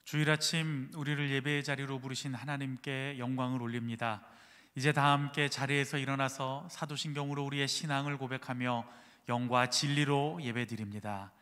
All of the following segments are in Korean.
주일 아침 우리를 예배의 자리로 부르신 하나님께 영광을 올립니다. 이제 다 함께 자리에서 일어나서 사도신경으로 우리의 신앙을 고백하며 영과 진리로 예배드립니다.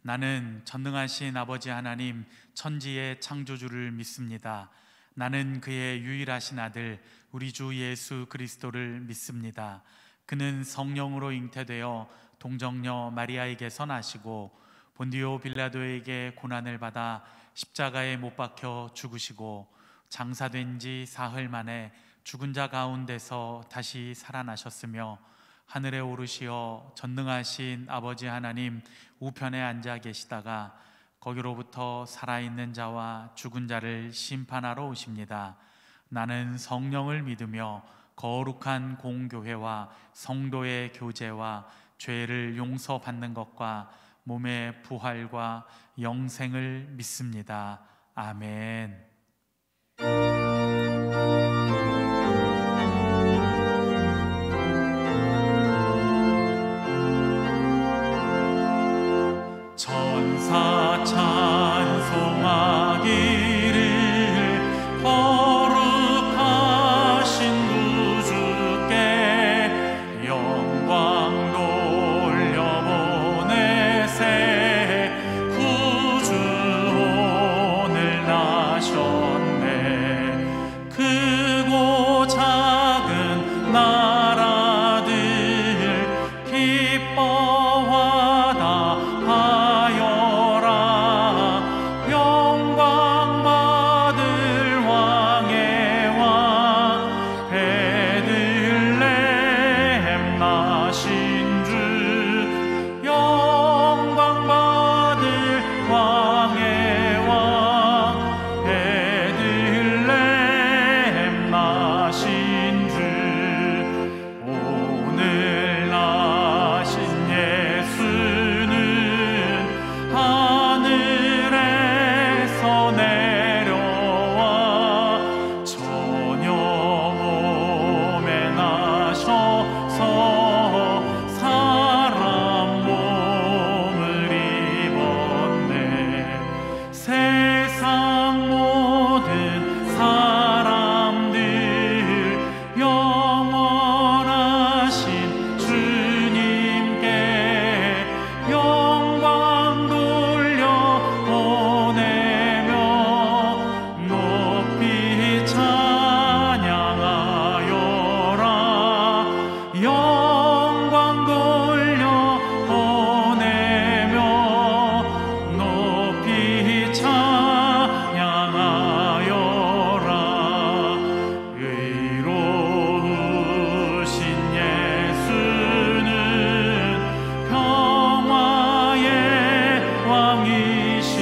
나는 전능하신 아버지 하나님 천지의 창조주를 믿습니다. 나는 그의 유일하신 아들 우리 주 예수 그리스도를 믿습니다. 그는 성령으로 잉태되어 동정녀 마리아에게서 나시고 본디오 빌라도에게 고난을 받아 십자가에 못 박혀 죽으시고 장사된 지 사흘 만에 죽은 자 가운데서 다시 살아나셨으며 하늘에 오르시어 전능하신 아버지 하나님 우편에 앉아 계시다가 거기로부터 살아있는 자와 죽은 자를 심판하러 오십니다. 나는 성령을 믿으며 거룩한 공교회와 성도의 교제와 죄를 용서받는 것과 몸의 부활과 영생을 믿습니다. 아멘. 천사 찬송하기를 거룩하신 구주께 영광 돌려보내세. 구주 오늘 나셨네. 크고 작은 나라들 기뻐하다 하여라. 영광 받을 왕의 왕 베들레헴 나신 주. 영광 받을 왕의 왕 베들레헴 나신 주. 오늘 나신 예수는 하늘에서 내려와 저녁 몸에 나셔서 사람 몸을 입었네. 세상 모든 사람들 영원하신 주님께 영광 돌려보내며 높이 찬양하여라. 영광 돌려보내며 높이 찬양하여라. 의로우신 예수는 평화의 왕이시고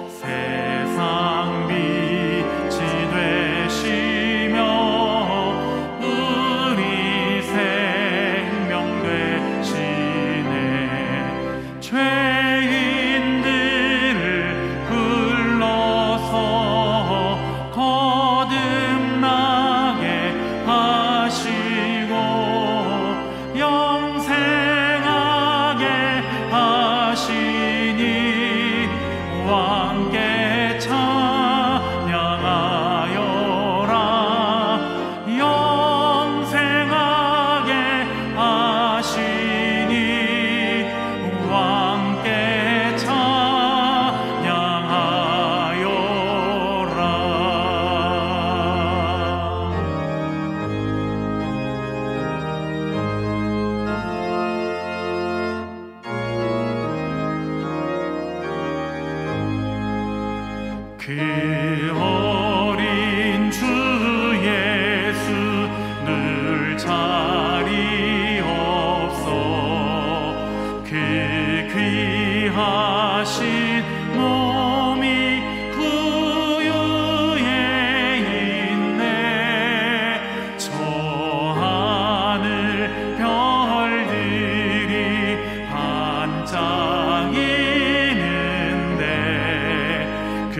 세상 빛이 되시며 우리 생명 되시네. 죄인들을 불러서 거듭나게 하시고 영생하게 하시니 왕께 찬양하여라. 영생하게 하시니 왕께 찬양하여라. 그 어린 주 예수 늘 자리 없어. 그 귀하신 몸이 구유에 있네. 저 하늘 별들이 반짝이는데 그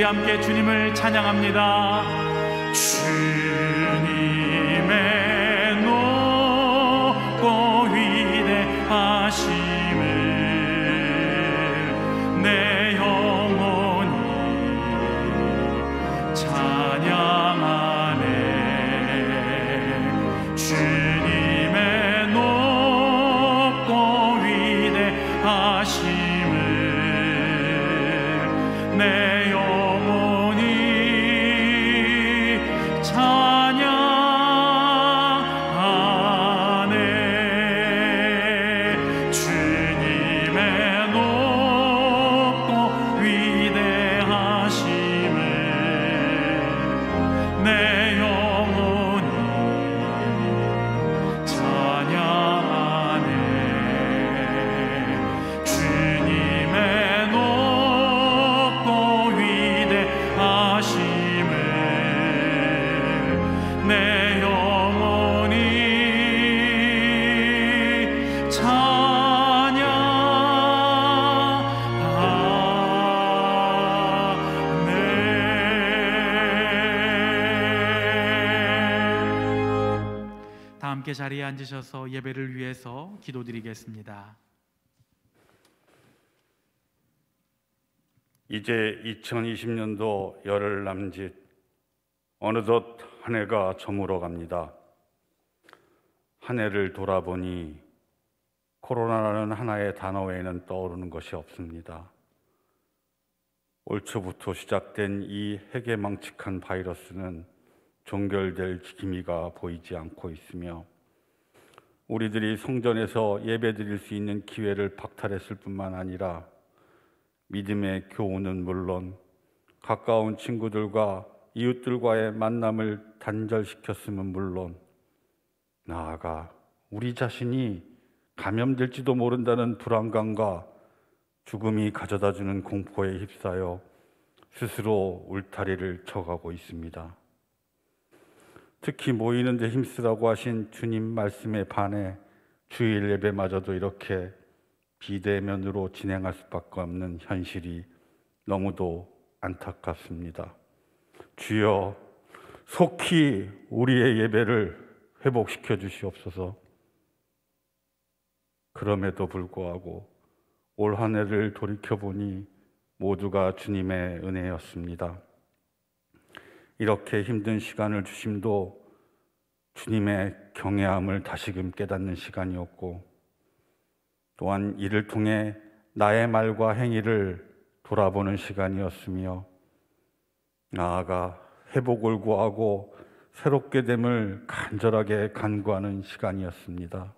함께 주님을 찬양합니다. 주님의 높고 위대하심을 내 영혼이 찬양하네. 주님의 높고 위대하심을 내 영혼이 찬양하네. 주님의 높고 위대하심을 내 영혼이 찬양하네. 주님의 높고 위대하심을 내 영혼이 찬양하네. 다 함께 자리에 앉으셔서 예배를 위해서 기도드리겠습니다. 이제 2020년도 열흘 남짓, 어느덧 한 해가 저물어 갑니다. 한 해를 돌아보니 코로나라는 하나의 단어 외에는 떠오르는 것이 없습니다. 올 초부터 시작된 이 해괴망측한 바이러스는 종결될 기미가 보이지 않고 있으며, 우리들이 성전에서 예배드릴 수 있는 기회를 박탈했을 뿐만 아니라 믿음의 교훈은 물론 가까운 친구들과 이웃들과의 만남을 단절시켰음은 물론, 나아가 우리 자신이 감염될지도 모른다는 불안감과 죽음이 가져다주는 공포에 휩싸여 스스로 울타리를 쳐가고 있습니다. 특히 모이는 데 힘쓰라고 하신 주님 말씀에 반해 주일 예배마저도 이렇게 비대면으로 진행할 수밖에 없는 현실이 너무도 안타깝습니다. 주여, 속히 우리의 예배를 회복시켜 주시옵소서. 그럼에도 불구하고 올 한 해를 돌이켜보니 모두가 주님의 은혜였습니다. 이렇게 힘든 시간을 주심도 주님의 경외함을 다시금 깨닫는 시간이었고, 또한 이를 통해 나의 말과 행위를 돌아보는 시간이었으며, 나아가 회복을 구하고 새롭게 됨을 간절하게 간구하는 시간이었습니다.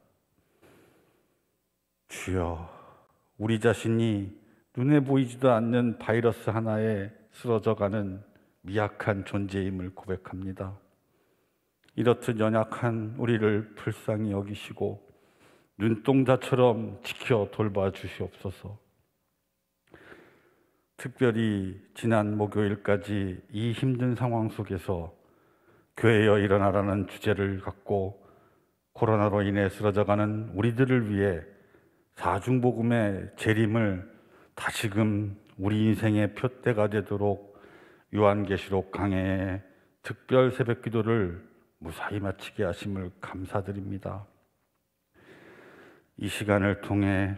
주여, 우리 자신이 눈에 보이지도 않는 바이러스 하나에 쓰러져가는 미약한 존재임을 고백합니다. 이렇듯 연약한 우리를 불쌍히 여기시고 눈동자처럼 지켜 돌봐 주시옵소서. 특별히 지난 목요일까지 이 힘든 상황 속에서 교회여 일어나라는 주제를 갖고 코로나로 인해 쓰러져가는 우리들을 위해 사중복음의 재림을 다시금 우리 인생의 표대가 되도록 요한계시록 강해의 특별 새벽기도를 무사히 마치게 하심을 감사드립니다. 이 시간을 통해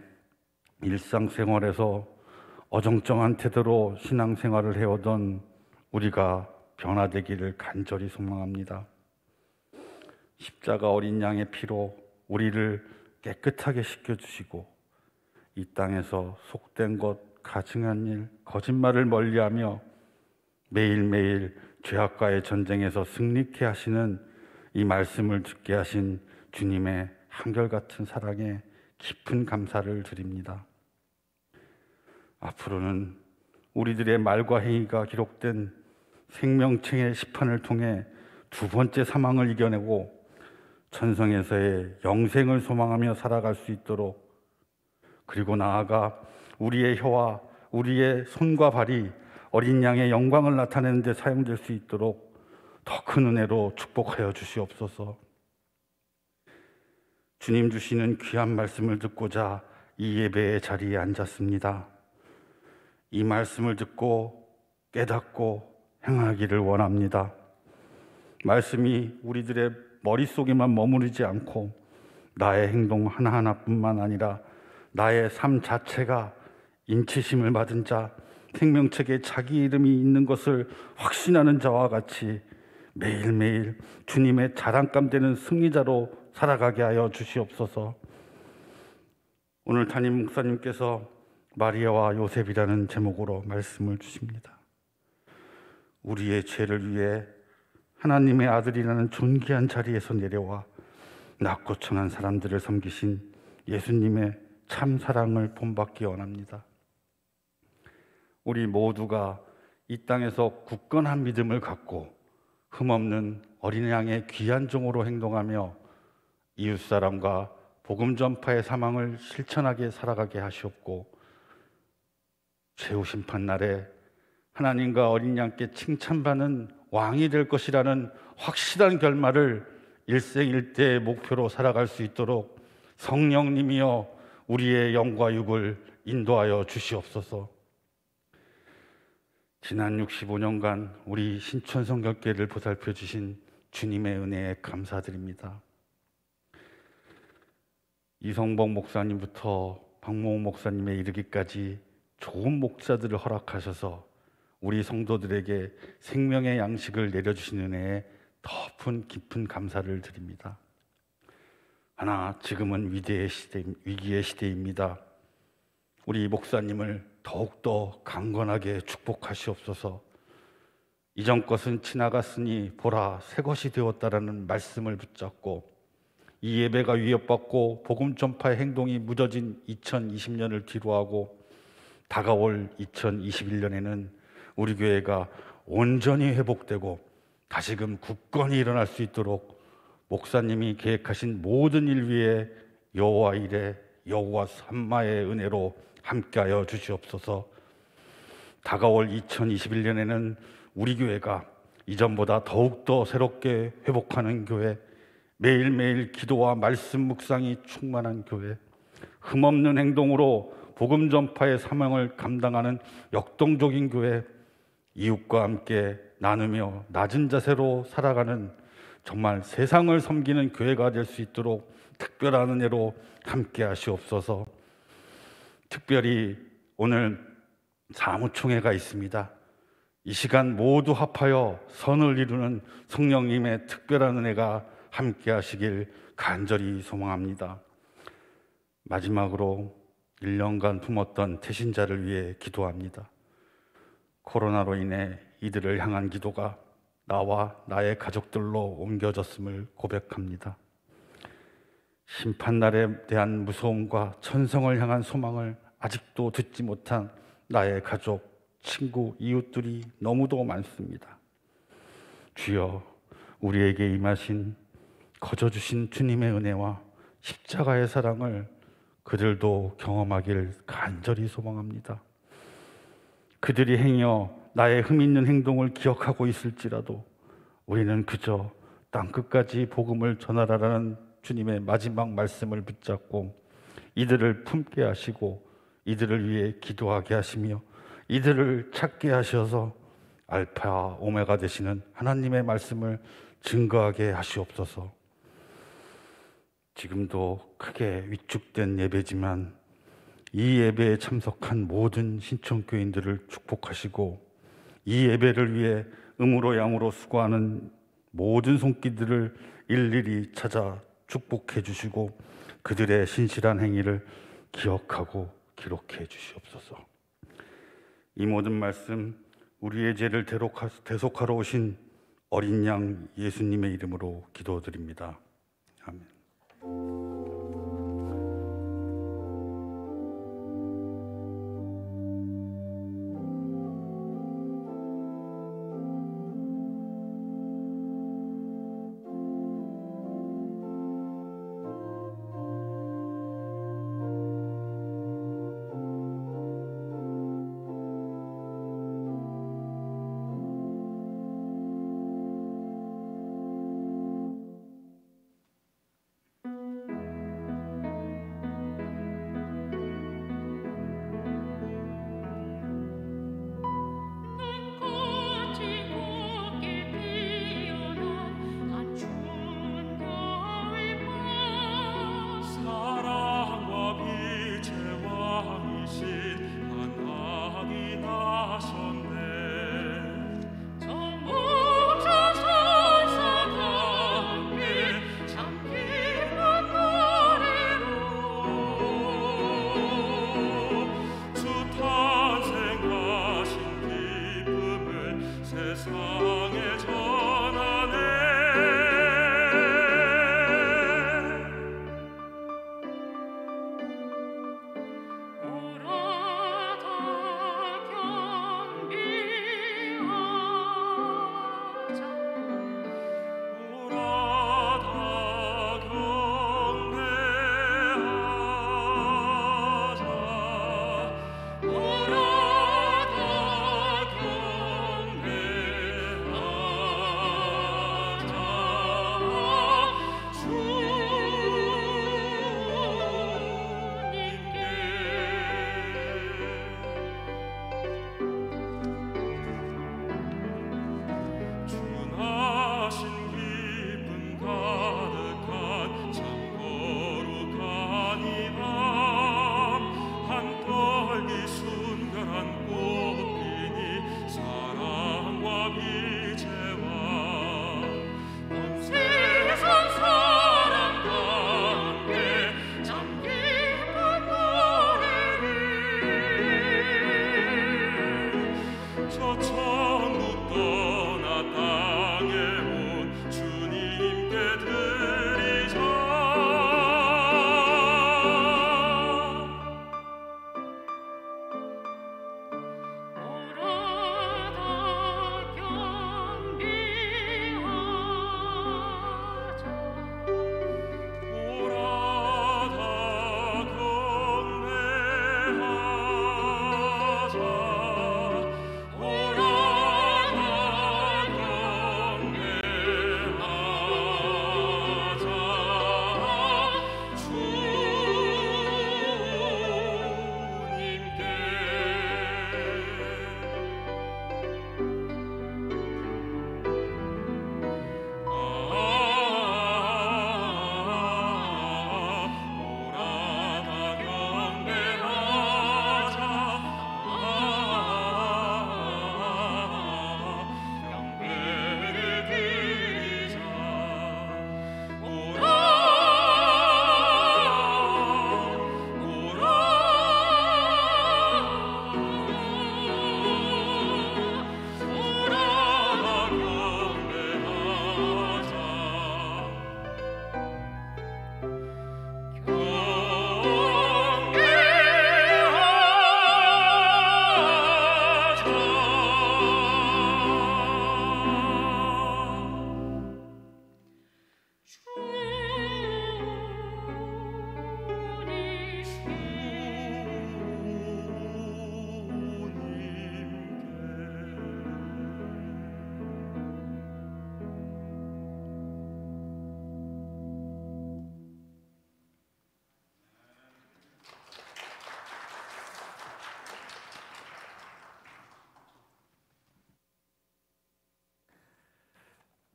일상생활에서 어정쩡한 태도로 신앙생활을 해오던 우리가 변화되기를 간절히 소망합니다. 십자가 어린 양의 피로 우리를 깨끗하게 씻겨주시고 이 땅에서 속된 것, 가증한 일, 거짓말을 멀리하며 매일매일 죄악과의 전쟁에서 승리케 하시는 이 말씀을 듣게 하신 주님의 한결같은 사랑에 깊은 감사를 드립니다. 앞으로는 우리들의 말과 행위가 기록된 생명책의 시판을 통해 두 번째 사망을 이겨내고 천성에서의 영생을 소망하며 살아갈 수 있도록, 그리고 나아가 우리의 혀와 우리의 손과 발이 어린 양의 영광을 나타내는 데 사용될 수 있도록 더 큰 은혜로 축복하여 주시옵소서. 주님 주시는 귀한 말씀을 듣고자 이 예배의 자리에 앉았습니다. 이 말씀을 듣고 깨닫고 행하기를 원합니다. 말씀이 우리들의 머릿속에만 머무르지 않고 나의 행동 하나하나뿐만 아니라 나의 삶 자체가 인치심을 받은 자, 생명책에 자기 이름이 있는 것을 확신하는 자와 같이 매일매일 주님의 자랑감 되는 승리자로 살아가게 하여 주시옵소서. 오늘 담임 목사님께서 마리아와 요셉이라는 제목으로 말씀을 주십니다. 우리의 죄를 위해 하나님의 아들이라는 존귀한 자리에서 내려와 낮고 천한 사람들을 섬기신 예수님의 참 사랑을 본받기 원합니다. 우리 모두가 이 땅에서 굳건한 믿음을 갖고 흠없는 어린 양의 귀한 종으로 행동하며 이웃사람과 복음 전파의 사망을 실천하게 살아가게 하시옵고, 최후 심판 날에 하나님과 어린 양께 칭찬받는 왕이 될 것이라는 확실한 결말을 일생일대의 목표로 살아갈 수 있도록 성령님이여 우리의 영과 육을 인도하여 주시옵소서. 지난 65년간 우리 신촌성결교회를 보살펴 주신 주님의 은혜에 감사드립니다. 이성복 목사님부터 박모훈 목사님에 이르기까지 좋은 목자들을 허락하셔서 우리 성도들에게 생명의 양식을 내려주신 은혜에 더 깊은 감사를 드립니다. 하나, 지금은 위기의 시대입니다. 우리 목사님을 더욱더 강건하게 축복하시옵소서. 이전 것은 지나갔으니 보라 새 것이 되었다라는 말씀을 붙잡고 이 예배가 위협받고 복음 전파의 행동이 무뎌진 2020년을 뒤로하고 다가올 2021년에는 우리 교회가 온전히 회복되고 다시금 굳건히 일어날 수 있도록 목사님이 계획하신 모든 일 위에 여호와 일에 여호와 삼마의 은혜로 함께하여 주시옵소서. 다가올 2021년에는 우리 교회가 이전보다 더욱더 새롭게 회복하는 교회, 매일매일 기도와 말씀 묵상이 충만한 교회, 흠없는 행동으로 복음 전파의 사명을 감당하는 역동적인 교회, 이웃과 함께 나누며 낮은 자세로 살아가는 정말 세상을 섬기는 교회가 될 수 있도록 특별한 은혜로 함께 하시옵소서. 특별히 오늘 사무총회가 있습니다. 이 시간 모두 합하여 선을 이루는 성령님의 특별한 은혜가 함께 하시길 간절히 소망합니다. 마지막으로 1년간 품었던 태신자를 위해 기도합니다. 코로나로 인해 이들을 향한 기도가 나와 나의 가족들로 옮겨졌음을 고백합니다. 심판날에 대한 무서움과 천성을 향한 소망을 아직도 듣지 못한 나의 가족, 친구, 이웃들이 너무도 많습니다. 주여, 우리에게 임하신 거저주신 주님의 은혜와 십자가의 사랑을 그들도 경험하길 간절히 소망합니다. 그들이 행여 나의 흠 있는 행동을 기억하고 있을지라도 우리는 그저 땅끝까지 복음을 전하라는 주님의 마지막 말씀을 붙잡고 이들을 품게 하시고 이들을 위해 기도하게 하시며 이들을 찾게 하셔서 알파와 오메가 되시는 하나님의 말씀을 증거하게 하시옵소서. 지금도 크게 위축된 예배지만 이 예배에 참석한 모든 신천교인들을 축복하시고 이 예배를 위해 음으로 양으로 수고하는 모든 손길들을 일일이 찾아 축복해 주시고 그들의 신실한 행위를 기억하고 기록해 주시옵소서. 이 모든 말씀 우리의 죄를 대속하러 오신 어린 양 예수님의 이름으로 기도드립니다. 아멘.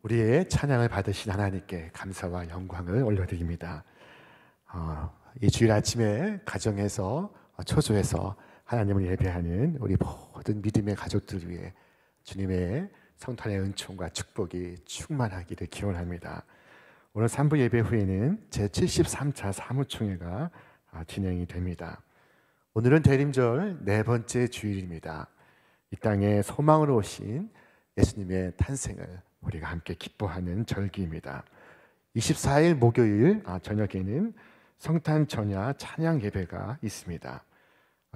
우리의 찬양을 받으신 하나님께 감사와 영광을 올려드립니다. 이 주일 아침에 가정에서 초조해서 하나님을 예배하는 우리 모든 믿음의 가족들 위해 주님의 성탄의 은총과 축복이 충만하기를 기원합니다. 오늘 3부 예배 후에는 제73차 사무총회가 진행이 됩니다. 오늘은 대림절 네 번째 주일입니다. 이 땅에 소망으로 오신 예수님의 탄생을 우리가 함께 기뻐하는 절기입니다. 24일 목요일 저녁에는 성탄 전야 찬양 예배가 있습니다.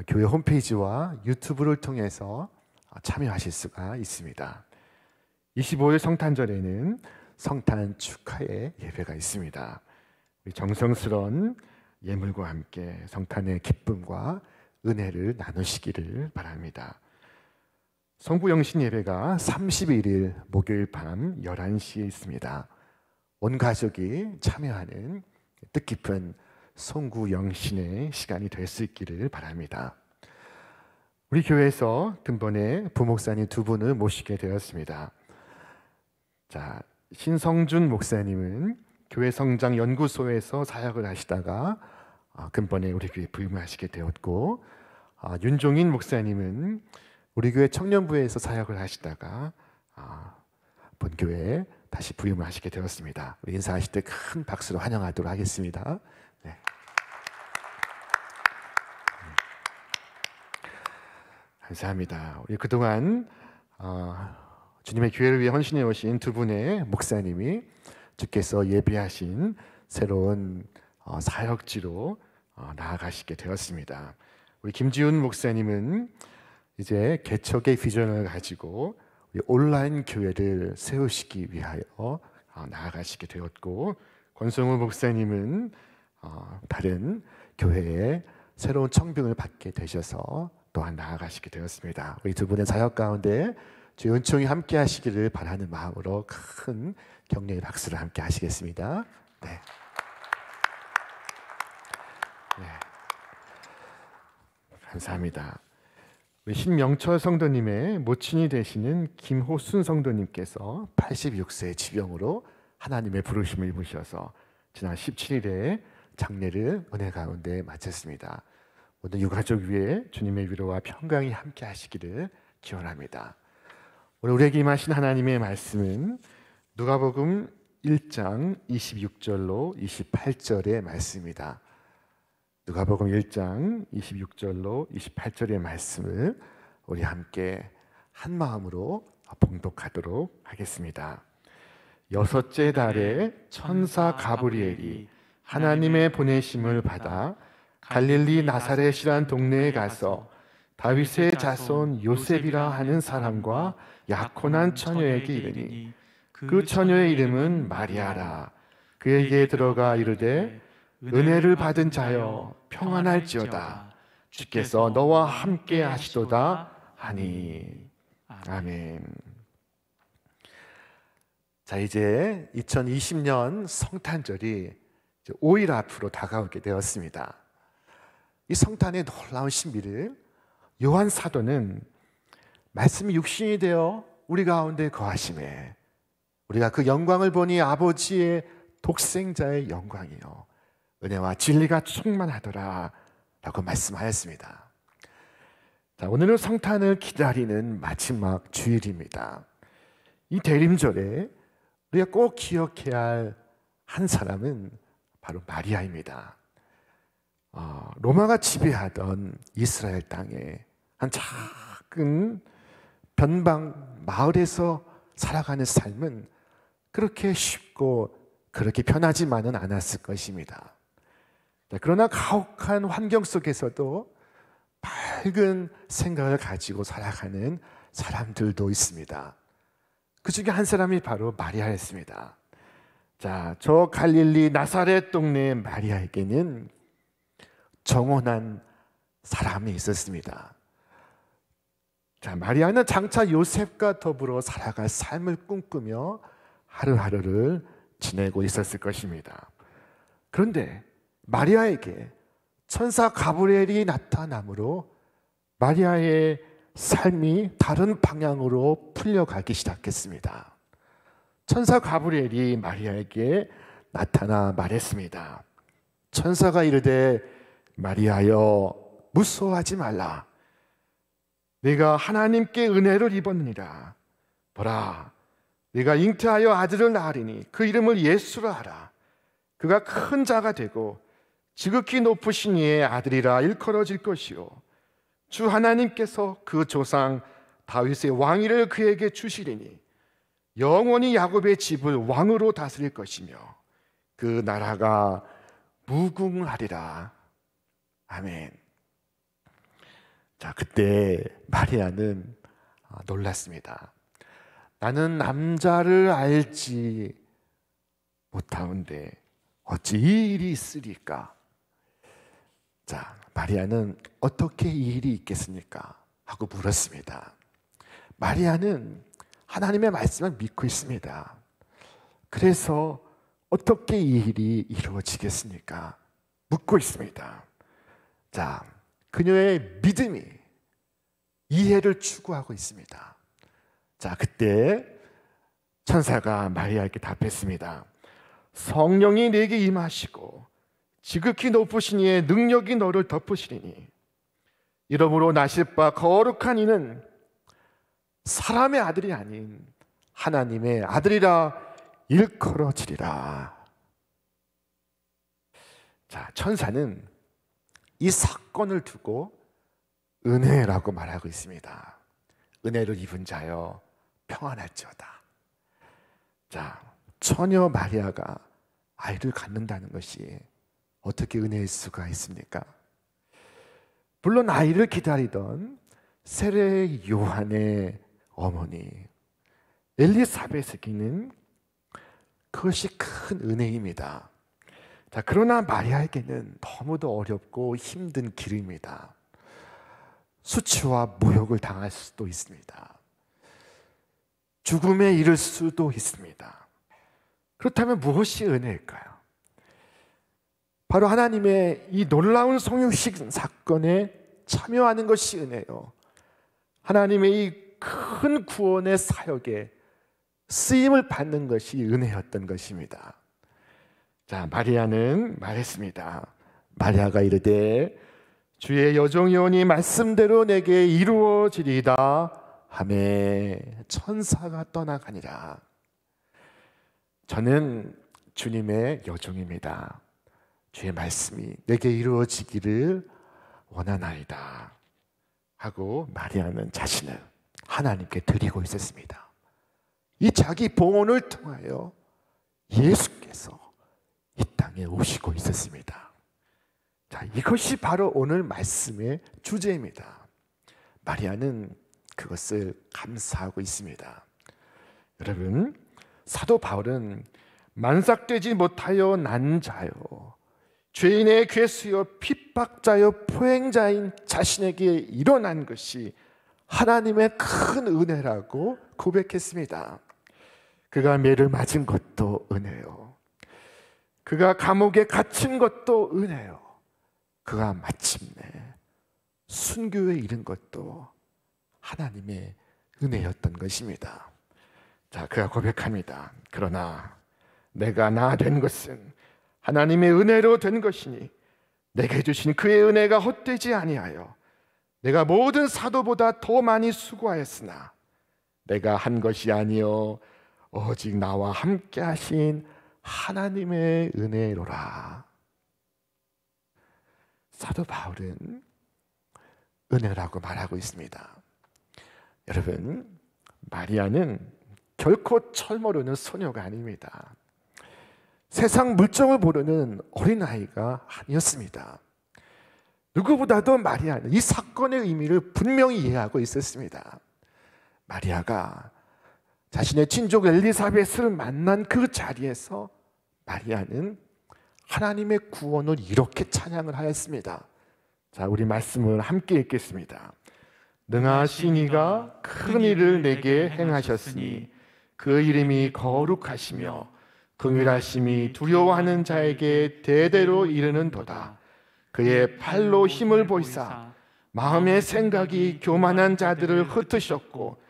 교회 홈페이지와 유튜브를 통해서 참여하실 수가 있습니다. 25일 성탄절에는 성탄 축하의 예배가 있습니다. 우리 정성스러운 예물과 함께 성탄의 기쁨과 은혜를 나누시기를 바랍니다. 성부영신 예배가 31일 목요일 밤 11시에 있습니다. 온 가족이 참여하는 뜻깊은 성구영신의 시간이 될 수 있기를 바랍니다. 우리 교회에서 근본에 부목사님 두 분을 모시게 되었습니다. 자, 신성준 목사님은 교회 성장 연구소에서 사역을 하시다가 근본에 우리 교회 부임하시게 되었고, 윤종인 목사님은 우리 교회 청년부에서 사역을 하시다가 본교회에 다시 부임을 하시게 되었습니다. 우리 인사하실 때 큰 박수로 환영하도록 하겠습니다. 네. 감사합니다. 우리 그동안 주님의 교회를 위해 헌신해 오신 두 분의 목사님이 주께서 예비하신 새로운 사역지로 나아가시게 되었습니다. 우리 김지훈 목사님은 이제 개척의 비전을 가지고 우리 온라인 교회를 세우시기 위하여 나아가시게 되었고, 권성우 목사님은 다른 교회에 새로운 청빙을 받게 되셔서 또한 나아가시게 되었습니다. 우리 두 분의 사역 가운데 주의 은총이 함께 하시기를 바라는 마음으로 큰 격려의 박수를 함께 하시겠습니다. 네. 네. 감사합니다. 우리 신명철 성도님의 모친이 되시는 김호순 성도님께서 86세의 지병으로 하나님의 부르심을 입으셔서 지난 17일에 장례를 은혜 가운데 마쳤습니다. 모든 유가족 위에 주님의 위로와 평강이 함께 하시기를 기원합니다. 오늘 우리에게 임하신 하나님의 말씀은 누가복음 1장 26절로 28절의 말씀입니다. 누가복음 1장 26절로 28절의 말씀을 우리 함께 한 마음으로 봉독하도록 하겠습니다. 여섯째 달에 천사 가브리엘이 하나님의 보내심을 받아 갈릴리 나사렛이란 동네에 가서 다윗의 자손 요셉이라 하는 사람과 약혼한 처녀에게 이르니 그 처녀의 이름은 마리아라. 그에게 들어가 이르되 은혜를 받은 자여 평안할지어다. 주께서 너와 함께 하시도다 하니. 아멘. 자, 이제 2020년 성탄절이 5일 앞으로 다가오게 되었습니다. 이 성탄의 놀라운 신비를 요한 사도는 말씀이 육신이 되어 우리 가운데 거하심에 우리가 그 영광을 보니 아버지의 독생자의 영광이요 은혜와 진리가 충만하더라 라고 말씀하였습니다. 자, 오늘은 성탄을 기다리는 마지막 주일입니다. 이 대림절에 우리가 꼭 기억해야 할 한 사람은 바로 마리아입니다. 로마가 지배하던 이스라엘 땅에 한 작은 변방 마을에서 살아가는 삶은 그렇게 쉽고 그렇게 편하지만은 않았을 것입니다. 그러나 가혹한 환경 속에서도 밝은 생각을 가지고 살아가는 사람들도 있습니다. 그 중에 한 사람이 바로 마리아였습니다. 자, 저 갈릴리 나사렛 동네의 마리아에게는 정혼한 사람이 있었습니다. 자, 마리아는 장차 요셉과 더불어 살아갈 삶을 꿈꾸며 하루하루를 지내고 있었을 것입니다. 그런데 마리아에게 천사 가브리엘이 나타남으로 마리아의 삶이 다른 방향으로 풀려가기 시작했습니다. 천사 가브리엘이 마리아에게 나타나 말했습니다. 천사가 이르되 마리아여 무서워하지 말라. 네가 하나님께 은혜를 입었느니라. 보라, 네가 잉태하여 아들을 낳으리니 그 이름을 예수라 하라. 그가 큰 자가 되고 지극히 높으신 이의 아들이라 일컬어질 것이요 주 하나님께서 그 조상 다윗의 왕위를 그에게 주시리니 영원히 야곱의 집을 왕으로 다스릴 것이며 그 나라가 무궁하리라. 아멘. 자, 그때 마리아는 놀랐습니다. 나는 남자를 알지 못하는데 어찌 이 일이 있으리까? 자, 마리아는 어떻게 이 일이 있겠습니까? 하고 물었습니다. 마리아는 하나님의 말씀을 믿고 있습니다. 그래서 어떻게 이 일이 이루어지겠습니까? 묻고 있습니다. 자, 그녀의 믿음이 이해를 추구하고 있습니다. 자, 그때 천사가 마리아에게 답했습니다. 성령이 내게 임하시고 지극히 높으신 이의 능력이 너를 덮으시리니 이러므로 나실 바 거룩한 이는 사람의 아들이 아닌 하나님의 아들이라 일컬어지리라. 자, 천사는 이 사건을 두고 은혜라고 말하고 있습니다. 은혜를 입은 자여 평안할지어다. 자, 처녀 마리아가 아이를 갖는다는 것이 어떻게 은혜일 수가 있습니까? 물론 아이를 기다리던 세례 요한의 어머니 엘리사벳에게는 그것이 큰 은혜입니다. 자, 그러나 마리아에게는 너무도 어렵고 힘든 길입니다. 수치와 모욕을 당할 수도 있습니다. 죽음에 이를 수도 있습니다. 그렇다면 무엇이 은혜일까요? 바로 하나님의 이 놀라운 성육식 사건에 참여하는 것이 은혜요, 하나님의 이 큰 구원의 사역에 쓰임을 받는 것이 은혜였던 것입니다. 자, 마리아는 말했습니다. 마리아가 이르되 주의 여종이오니 말씀대로 내게 이루어지리이다 하매 천사가 떠나가니라. 저는 주님의 여종입니다. 주의 말씀이 내게 이루어지기를 원하나이다 하고 마리아는 자신을 하나님께 드리고 있었습니다. 이 자기 봉헌을 통하여 예수께서 이 땅에 오시고 있었습니다. 자, 이것이 바로 오늘 말씀의 주제입니다. 마리아는 그것을 감사하고 있습니다. 여러분, 사도 바울은 만삭되지 못하여 난 자요, 죄인의 괴수여 핍박자여 포행자인 자신에게 일어난 것이 하나님의 큰 은혜라고 고백했습니다. 그가 매를 맞은 것도 은혜요, 그가 감옥에 갇힌 것도 은혜요, 그가 마침내 순교에 이른 것도 하나님의 은혜였던 것입니다. 자, 그가 고백합니다. 그러나 내가 나 된 것은 하나님의 은혜로 된 것이니 내게 주신 그의 은혜가 헛되지 아니하여 내가 모든 사도보다 더 많이 수고하였으나 내가 한 것이 아니요 오직 나와 함께 하신 하나님의 은혜로라. 사도 바울은 은혜라고 말하고 있습니다. 여러분, 마리아는 결코 철 모르는 소녀가 아닙니다. 세상 물정을 모르는 어린아이가 아니었습니다. 누구보다도 마리아는 이 사건의 의미를 분명히 이해하고 있었습니다. 마리아가 자신의 친족 엘리사벳을 만난 그 자리에서 마리아는 하나님의 구원을 이렇게 찬양을 하였습니다. 자, 우리 말씀을 함께 읽겠습니다. 능하신 이가 큰 일을 내게 행하셨으니 그 이름이 거룩하시며 긍휼하심이 두려워하는 자에게 대대로 이르는도다. 그의 팔로 힘을 보이사 마음의 생각이 교만한 자들을 흩으셨고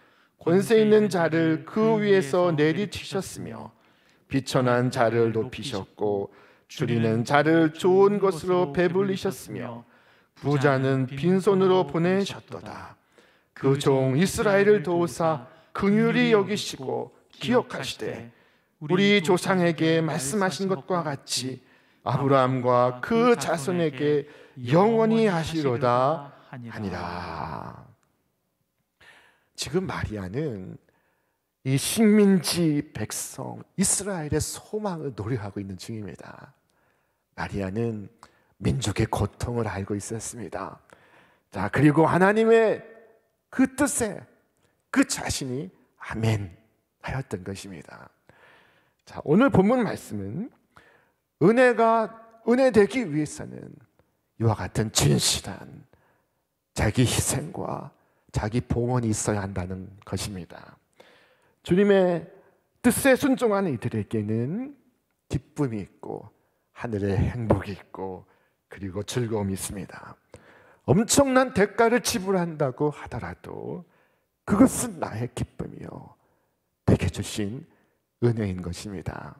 권세 있는 자를 그 위에서 내리치셨으며 비천한 자를 높이셨고 줄이는 자를 좋은 것으로 배불리셨으며 부자는 빈손으로 보내셨도다. 그 종 이스라엘을 도우사 긍휼히 여기시고 기억하시되 우리 조상에게 말씀하신 것과 같이 아브라함과 그 자손에게 영원히 하시리로다 하니라. 지금 마리아는 이 식민지 백성 이스라엘의 소망을 노래하고 있는 중입니다. 마리아는 민족의 고통을 알고 있었습니다. 자, 그리고 하나님의 그 뜻에 그 자신이 아멘 하였던 것입니다. 자, 오늘 본문 말씀은 은혜 되기 위해서는 이와 같은 진실한 자기 희생과 자기 봉헌이 있어야 한다는 것입니다. 주님의 뜻에 순종하는 이들에게는 기쁨이 있고 하늘의 행복이 있고 그리고 즐거움이 있습니다. 엄청난 대가를 지불한다고 하더라도 그것은 나의 기쁨이요 내게 주신 은혜인 것입니다.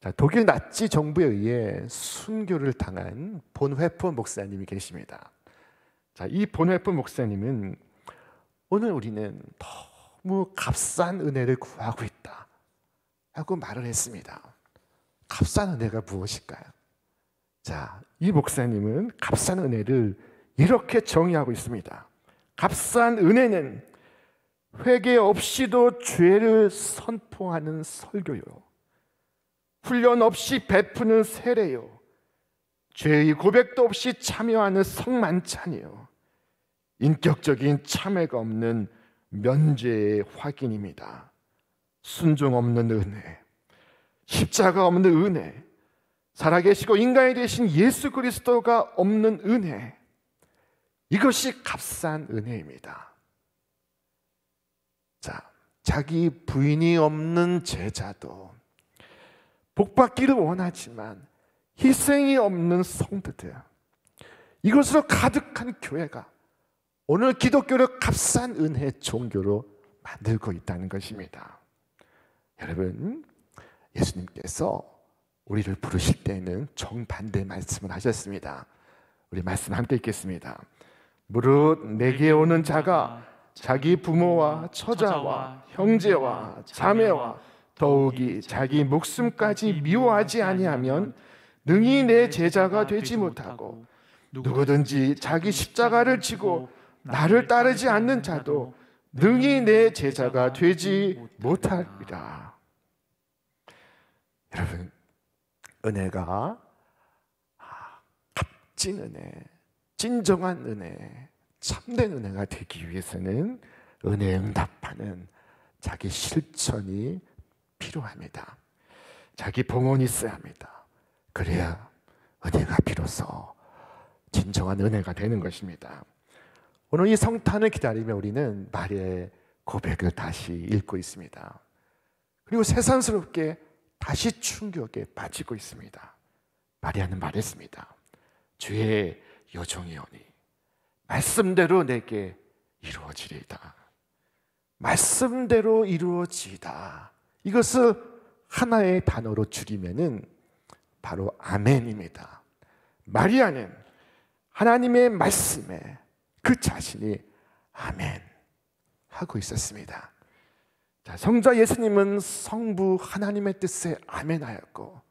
자, 독일 나치 정부에 의해 순교를 당한 본회프 목사님이 계십니다. 자, 이 본회프 목사님은 오늘 우리는 너무 값싼 은혜를 구하고 있다 하고 말을 했습니다. 값싼 은혜가 무엇일까요? 자, 이 목사님은 값싼 은혜를 이렇게 정의하고 있습니다. 값싼 은혜는 회개 없이도 죄를 선포하는 설교요, 훈련 없이 베푸는 세례요, 죄의 고백도 없이 참여하는 성만찬이요, 인격적인 참회가 없는 면죄의 확인입니다. 순종 없는 은혜, 십자가 없는 은혜, 살아계시고 인간이 되신 예수 그리스도가 없는 은혜, 이것이 값싼 은혜입니다. 자, 자기 부인이 없는 제자도 복받기를 원하지만 희생이 없는 성도들, 이것으로 가득한 교회가 오늘 기독교를 값싼 은혜 종교로 만들고 있다는 것입니다. 여러분, 예수님께서 우리를 부르실 때는 정반대 말씀을 하셨습니다. 우리 말씀 함께 읽겠습니다. 무릇 내게 오는 자가 자기 부모와 처자와 형제와 자매와 더욱이 자기 목숨까지 미워하지 아니하면 능히 내 제자가 되지 못하고, 누구든지 자기 십자가를 지고 나를 따르지 않는 자도 능히 내 제자가 되지 못하리라. 여러분, 은혜가 값진 은혜, 진정한 은혜, 참된 은혜가 되기 위해서는 은혜에 응답하는 자기 실천이 필요합니다. 자기 봉헌이 있어야 합니다. 그래야 은혜가 비로소 진정한 은혜가 되는 것입니다. 오늘 이 성탄을 기다리며 우리는 마리아의 고백을 다시 읽고 있습니다. 그리고 새삼스럽게 다시 충격에 빠지고 있습니다. 마리아는 말했습니다. 주의 여종이오니 말씀대로 내게 이루어지리이다. 말씀대로 이루어지이다. 이것을 하나의 단어로 줄이면은 바로 아멘입니다. 마리아는 하나님의 말씀에 그 자신이 아멘 하고 있었습니다. 자, 성자 예수님은 성부 하나님의 뜻에 아멘하였고,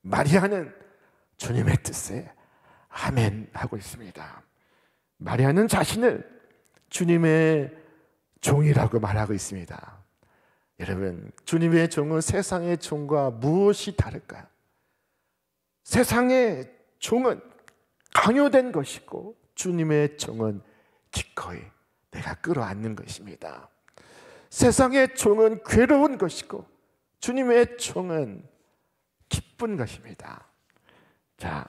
마리아는 주님의 뜻에 아멘 하고 있습니다. 마리아는 자신을 주님의 종이라고 말하고 있습니다. 여러분, 주님의 종은 세상의 종과 무엇이 다를까요? 세상의 종은 강요된 것이고, 주님의 종은 기꺼이 내가 끌어안는 것입니다. 세상의 종은 괴로운 것이고, 주님의 종은 기쁜 것입니다. 자,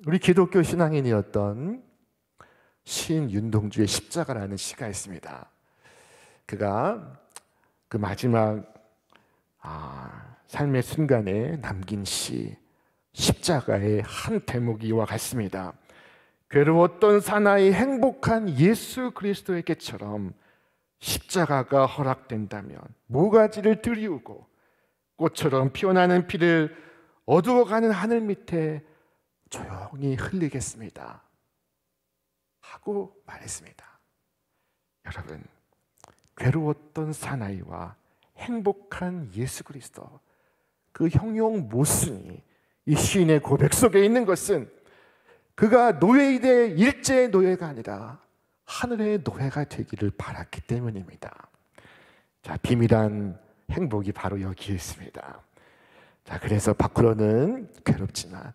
우리 기독교 신앙인이었던 시인 윤동주의 십자가라는 시가 있습니다. 그가 그 마지막 삶의 순간에 남긴 시 십자가의 한 대목이 이와 같습니다. 괴로웠던 사나이 행복한 예수 그리스도에게처럼 십자가가 허락된다면 모가지를 들이우고 꽃처럼 피어나는 피를 어두워가는 하늘 밑에 조용히 흘리겠습니다 하고 말했습니다. 여러분, 괴로웠던 사나이와 행복한 예수 그리스도, 그 형용 모순이 이 시인의 고백 속에 있는 것은 그가 노예이되 일제의 노예가 아니라 하늘의 노예가 되기를 바랐기 때문입니다. 자, 비밀한 행복이 바로 여기에 있습니다. 자, 그래서 밖으로는 괴롭지만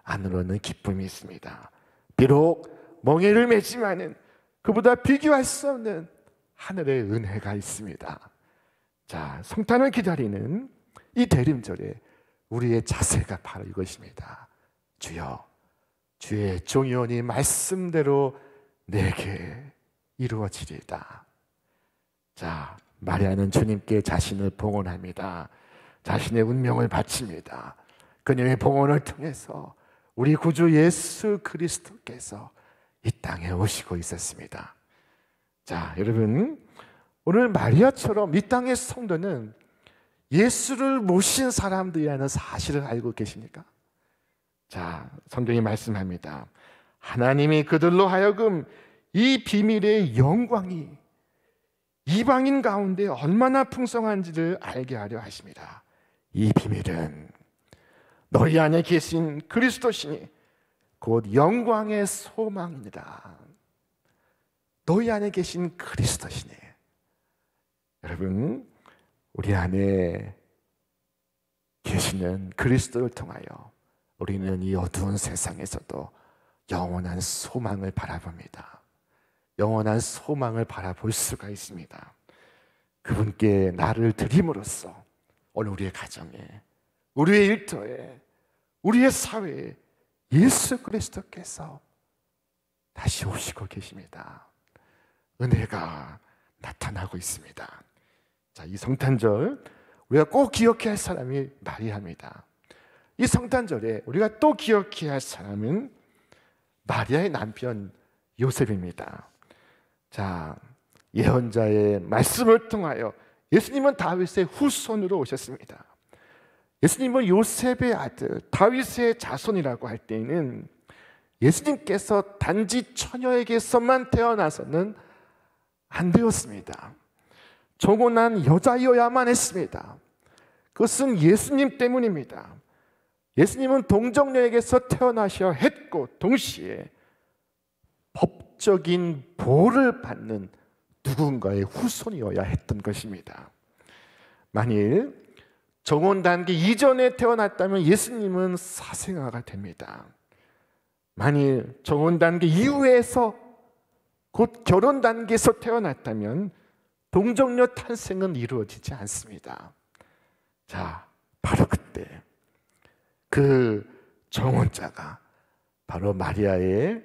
안으로는 기쁨이 있습니다. 비록 멍에를 매지만은 그보다 비교할 수 없는 하늘의 은혜가 있습니다. 자, 성탄을 기다리는 이 대림절에 우리의 자세가 바로 이것입니다. 주여, 주의 종이오니 말씀대로 내게 이루어지리이다. 자, 마리아는 주님께 자신을 봉헌합니다. 자신의 운명을 바칩니다. 그녀의 봉헌을 통해서 우리 구주 예수 그리스도께서 이 땅에 오시고 있었습니다. 자, 여러분, 오늘 마리아처럼 이 땅의 성도는 예수를 모신 사람들이라는 사실을 알고 계십니까? 자, 성경이 말씀합니다. 하나님이 그들로 하여금 이 비밀의 영광이 이방인 가운데 얼마나 풍성한지를 알게 하려 하십니다. 이 비밀은 너희 안에 계신 그리스도시니 곧 영광의 소망이니라. 너희 안에 계신 그리스도시니. 여러분, 우리 안에 계시는 그리스도를 통하여 우리는 이 어두운 세상에서도 영원한 소망을 바라봅니다. 영원한 소망을 바라볼 수가 있습니다. 그분께 나를 드림으로써 오늘 우리의 가정에, 우리의 일터에, 우리의 사회에 예수 그리스도께서 다시 오시고 계십니다. 은혜가 나타나고 있습니다. 자, 이 성탄절 우리가 꼭 기억해야 할 사람이 마리아입니다. 이 성탄절에 우리가 또 기억해야 할 사람은 마리아의 남편 요셉입니다. 자, 예언자의 말씀을 통하여 예수님은 다윗의 후손으로 오셨습니다. 예수님은 요셉의 아들 다윗의 자손이라고 할 때에는 예수님께서 단지 처녀에게서만 태어나서는 안 되었습니다. 정혼한 여자여야만 했습니다. 그것은 예수님 때문입니다. 예수님은 동정녀에게서 태어나셔야 했고 동시에 법적인 보호를 받는 누군가의 후손이어야 했던 것입니다. 만일 정혼 단계 이전에 태어났다면 예수님은 사생아가 됩니다. 만일 정혼 단계 이후에서 곧 결혼 단계에서 태어났다면 동정녀 탄생은 이루어지지 않습니다. 자, 바로 그때 그 정혼자가 바로 마리아의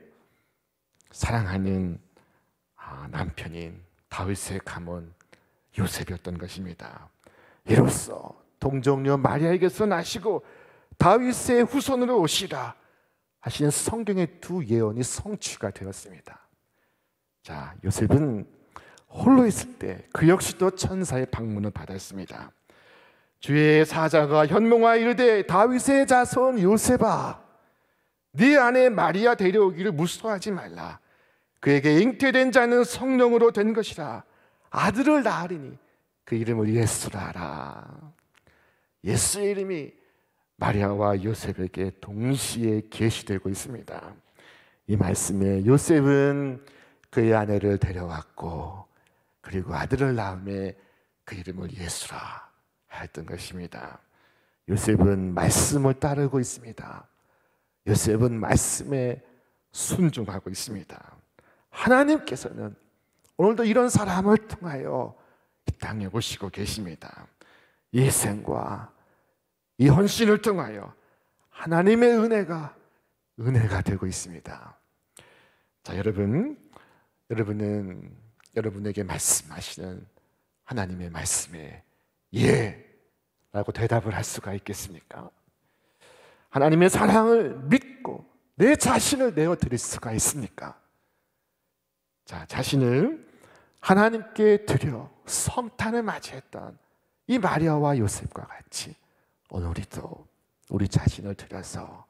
사랑하는 남편인 다윗의 가문 요셉이었던 것입니다. 이로써 동정녀 마리아에게서 나시고 다윗의 후손으로 오시라 하시는 성경의 두 예언이 성취가 되었습니다. 자, 요셉은 홀로 있을 때 그 역시도 천사의 방문을 받았습니다. 주의 사자가 현몽하여 이르되 다윗의 자손 요셉아, 네 아내 마리아 데려오기를 무서워하지 말라. 그에게 잉태된 자는 성령으로 된 것이라. 아들을 낳으리니 그 이름을 예수라 하라. 예수의 이름이 마리아와 요셉에게 동시에 계시되고 있습니다. 이 말씀에 요셉은 그의 아내를 데려왔고 그리고 아들을 낳음에 그 이름을 예수라 했던 것입니다. 요셉은 말씀을 따르고 있습니다. 요셉은 말씀에 순종하고 있습니다. 하나님께서는 오늘도 이런 사람을 통하여 이 땅에 오시고 계십니다. 이 생과 이 헌신을 통하여 하나님의 은혜가 되고 있습니다. 자, 여러분은 여러분에게 말씀하시는 하나님의 말씀에 예 라고 대답을 할 수가 있겠습니까? 하나님의 사랑을 믿고 내 자신을 내어드릴 수가 있습니까? 자, 자신을 하나님께 드려 성탄을 맞이했던 이 마리아와 요셉과 같이 오늘 우리도 우리 자신을 드려서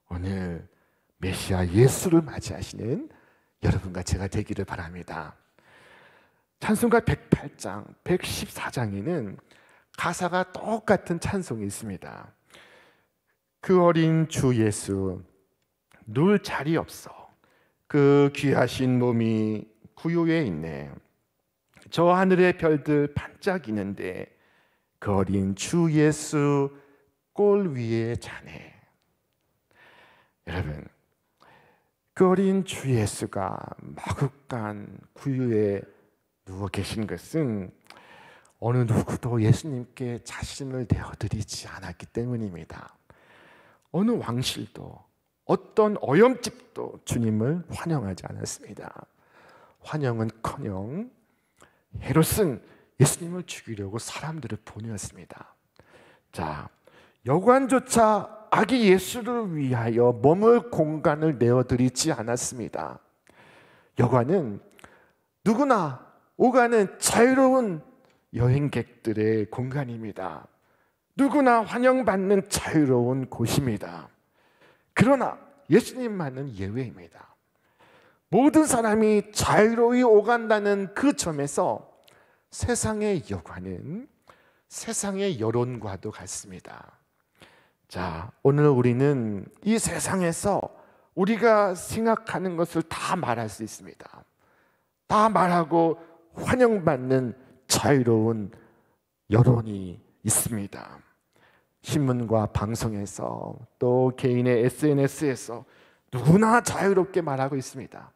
오늘 메시아 예수를 맞이하시는 여러분과 제가 되기를 바랍니다. 찬송가 108장, 114장에는 가사가 똑같은 찬송이 있습니다. 그 어린 주 예수 누울 자리 없어 그 귀하신 몸이 구유에 있네. 저 하늘의 별들 반짝이는데 그 어린 주 예수 꼴 위에 자네. 여러분, 그 어린 주 예수가 마국간 구유에 누워 계신 것은 어느 누구도 예수님께 자신을 내어드리지 않았기 때문입니다. 어느 왕실도 어떤 어염집도 주님을 환영하지 않았습니다. 환영은커녕 헤롯은 예수님을 죽이려고 사람들을 보내었습니다. 자, 여관조차 아기 예수를 위하여 머물 공간을 내어드리지 않았습니다. 여관은 누구나 오가는 자유로운 여행객들의 공간입니다. 누구나 환영받는 자유로운 곳입니다. 그러나 예수님만은 예외입니다. 모든 사람이 자유로이 오간다는 그 점에서 세상의 여관은 세상의 여론과도 같습니다. 자, 오늘 우리는 이 세상에서 우리가 생각하는 것을 다 말할 수 있습니다. 다 말하고 환영받는 자유로운 여론이 있습니다. 신문과 방송에서 또 개인의 SNS에서 누구나 자유롭게 말하고 있습니다.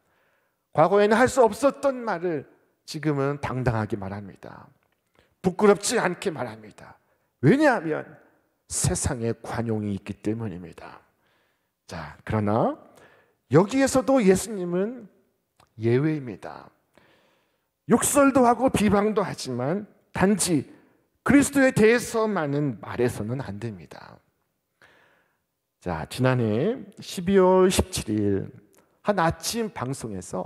과거에는 할 수 없었던 말을 지금은 당당하게 말합니다. 부끄럽지 않게 말합니다. 왜냐하면 세상에 관용이 있기 때문입니다. 자, 그러나 여기에서도 예수님은 예외입니다. 욕설도 하고 비방도 하지만 단지 그리스도에 대해서만은 말해서는 안 됩니다. 자, 지난해 12월 17일 한 아침 방송에서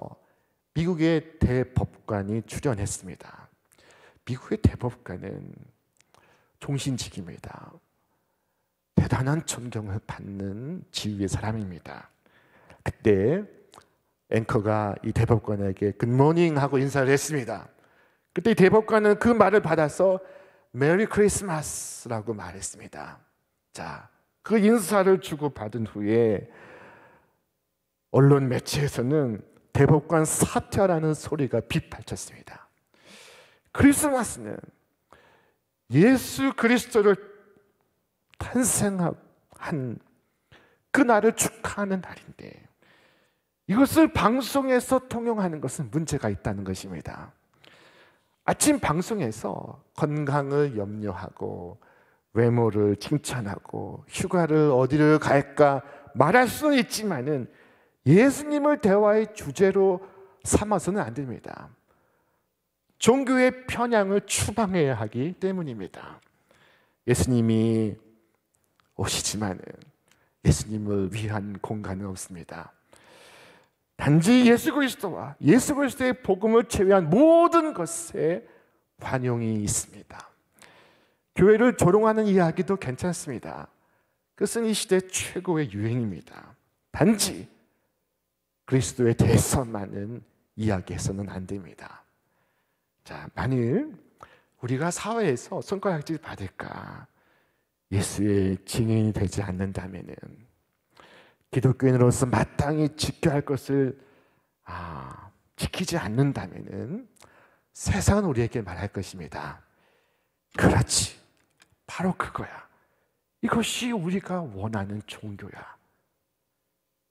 미국의 대법관이 출연했습니다. 미국의 대법관은 종신직입니다. 대단한 존경을 받는 지위의 사람입니다. 그때 앵커가 이 대법관에게 굿모닝 하고 인사를 했습니다. 그때 이 대법관은 그 말을 받아서 메리 크리스마스라고 말했습니다. 자, 그 인사를 주고받은 후에 언론 매체에서는 대법관 사퇴하라는 소리가 빗발쳤습니다. 크리스마스는 예수 그리스도를 탄생한 그 날을 축하하는 날인데 이것을 방송에서 통용하는 것은 문제가 있다는 것입니다. 아침 방송에서 건강을 염려하고 외모를 칭찬하고 휴가를 어디를 갈까 말할 수는 있지만은 예수님을 대화의 주제로 삼아서는 안 됩니다. 종교의 편향을 추방해야 하기 때문입니다. 예수님이 오시지만은 예수님을 위한 공간은 없습니다. 단지 예수 그리스도와 예수 그리스도의 복음을 제외한 모든 것에 관용이 있습니다. 교회를 조롱하는 이야기도 괜찮습니다. 그것은 이 시대 최고의 유행입니다. 단지 그리스도에 대해서만은 이야기해서는 안 됩니다. 자, 만일 우리가 사회에서 손가락질 받을까 예수의 증인이 되지 않는다면은 기독교인으로서 마땅히 지켜야 할 것을 지키지 않는다면은 세상은 우리에게 말할 것입니다. 그렇지, 바로 그거야. 이것이 우리가 원하는 종교야.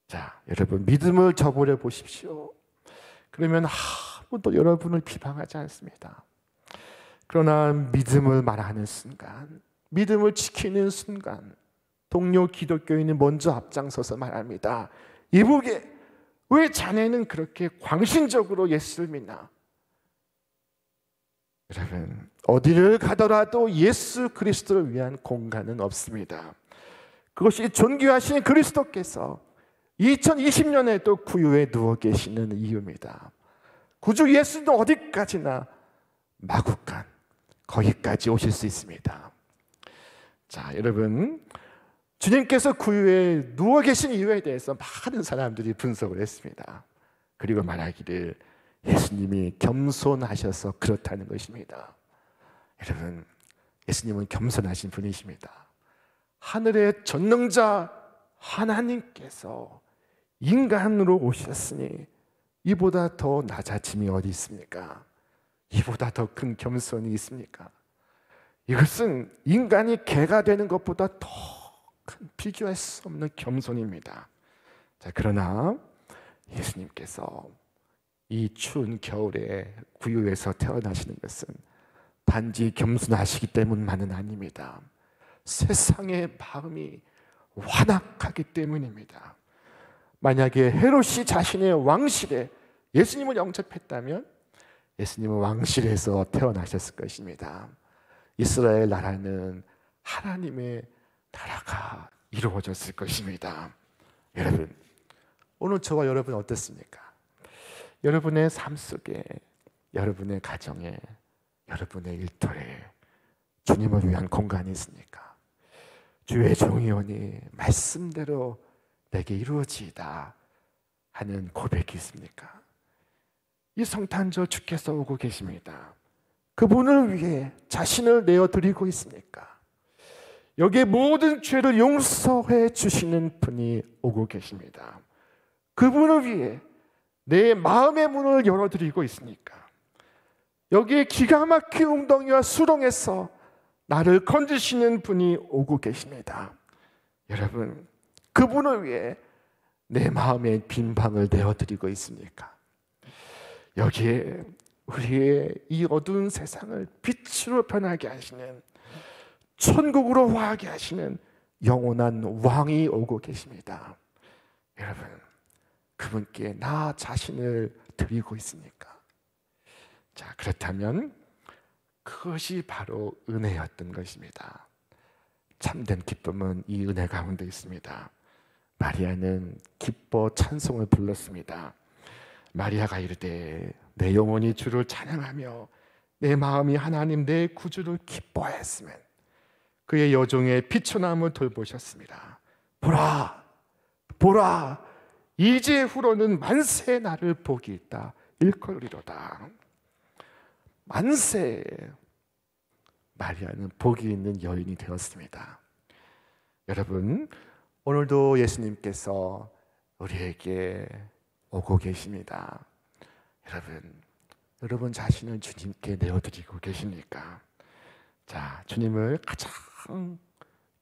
자, 여러분 믿음을 저버려 보십시오. 그러면 아무도 여러분을 비방하지 않습니다. 그러나 믿음을 말하는 순간, 믿음을 지키는 순간 동료 기독교인이 먼저 앞장서서 말합니다. 이보게, 왜 자네는 그렇게 광신적으로 예수를 믿나? 여러분, 어디를 가더라도 예수 그리스도를 위한 공간은 없습니다. 그것이 존귀하신 그리스도께서 2020년에도 구유에 누워 계시는 이유입니다. 구주 예수는 어디까지나 마구간 거기까지 오실 수 있습니다. 자, 여러분, 주님께서 구유에 누워 계신 이유에 대해서 많은 사람들이 분석을 했습니다. 그리고 말하기를 예수님이 겸손하셔서 그렇다는 것입니다. 여러분, 예수님은 겸손하신 분이십니다. 하늘의 전능자 하나님께서 인간으로 오셨으니 이보다 더 낮아짐이 어디 있습니까? 이보다 더 큰 겸손이 있습니까? 이것은 인간이 개가 되는 것보다 더 큰 비교할 수 없는 겸손입니다. 자, 그러나 예수님께서 이 추운 겨울에 구유에서 태어나시는 것은 단지 겸손하시기 때문만은 아닙니다. 세상의 마음이 완악하기 때문입니다. 만약에 헤롯이 자신의 왕실에 예수님을 영접했다면 예수님은 왕실에서 태어나셨을 것입니다. 이스라엘 나라는 하나님의 나라가 이루어졌을 것입니다. 여러분, 오늘 저와 여러분 어떻습니까? 여러분의 삶 속에, 여러분의 가정에, 여러분의 일터에 주님을 위한 공간이 있습니까? 주의 종이 오니 말씀대로 내게 이루어지이다 하는 고백이 있습니까? 이 성탄절 주께서 오고 계십니다. 그분을 위해 자신을 내어드리고 있습니까? 여기에 모든 죄를 용서해 주시는 분이 오고 계십니다. 그분을 위해 내 마음의 문을 열어드리고 있으니까 여기에 기가 막힌 웅덩이와 수렁에서 나를 건지시는 분이 오고 계십니다. 여러분, 그분을 위해 내 마음의 빈 방을 내어드리고 있습니까? 여기에 우리의 이 어두운 세상을 빛으로 변하게 하시는, 천국으로 화하게 하시는 영원한 왕이 오고 계십니다. 여러분, 그분께 나 자신을 드리고 있습니까? 자, 그렇다면 그것이 바로 은혜였던 것입니다. 참된 기쁨은 이 은혜 가운데 있습니다. 마리아는 기뻐 찬송을 불렀습니다. 마리아가 이르되 내 영혼이 주를 찬양하며 내 마음이 하나님 내 구주를 기뻐하였으면 그의 여종의 피초남을 돌보셨습니다. 보라, 보라, 이제 후로는 만세 나를 복이 있다 일컬으리로다. 만세, 마리아는 복이 있는 여인이 되었습니다. 여러분, 오늘도 예수님께서 우리에게 오고 계십니다. 여러분 자신을 주님께 내어드리고 계십니까? 자, 주님을 가장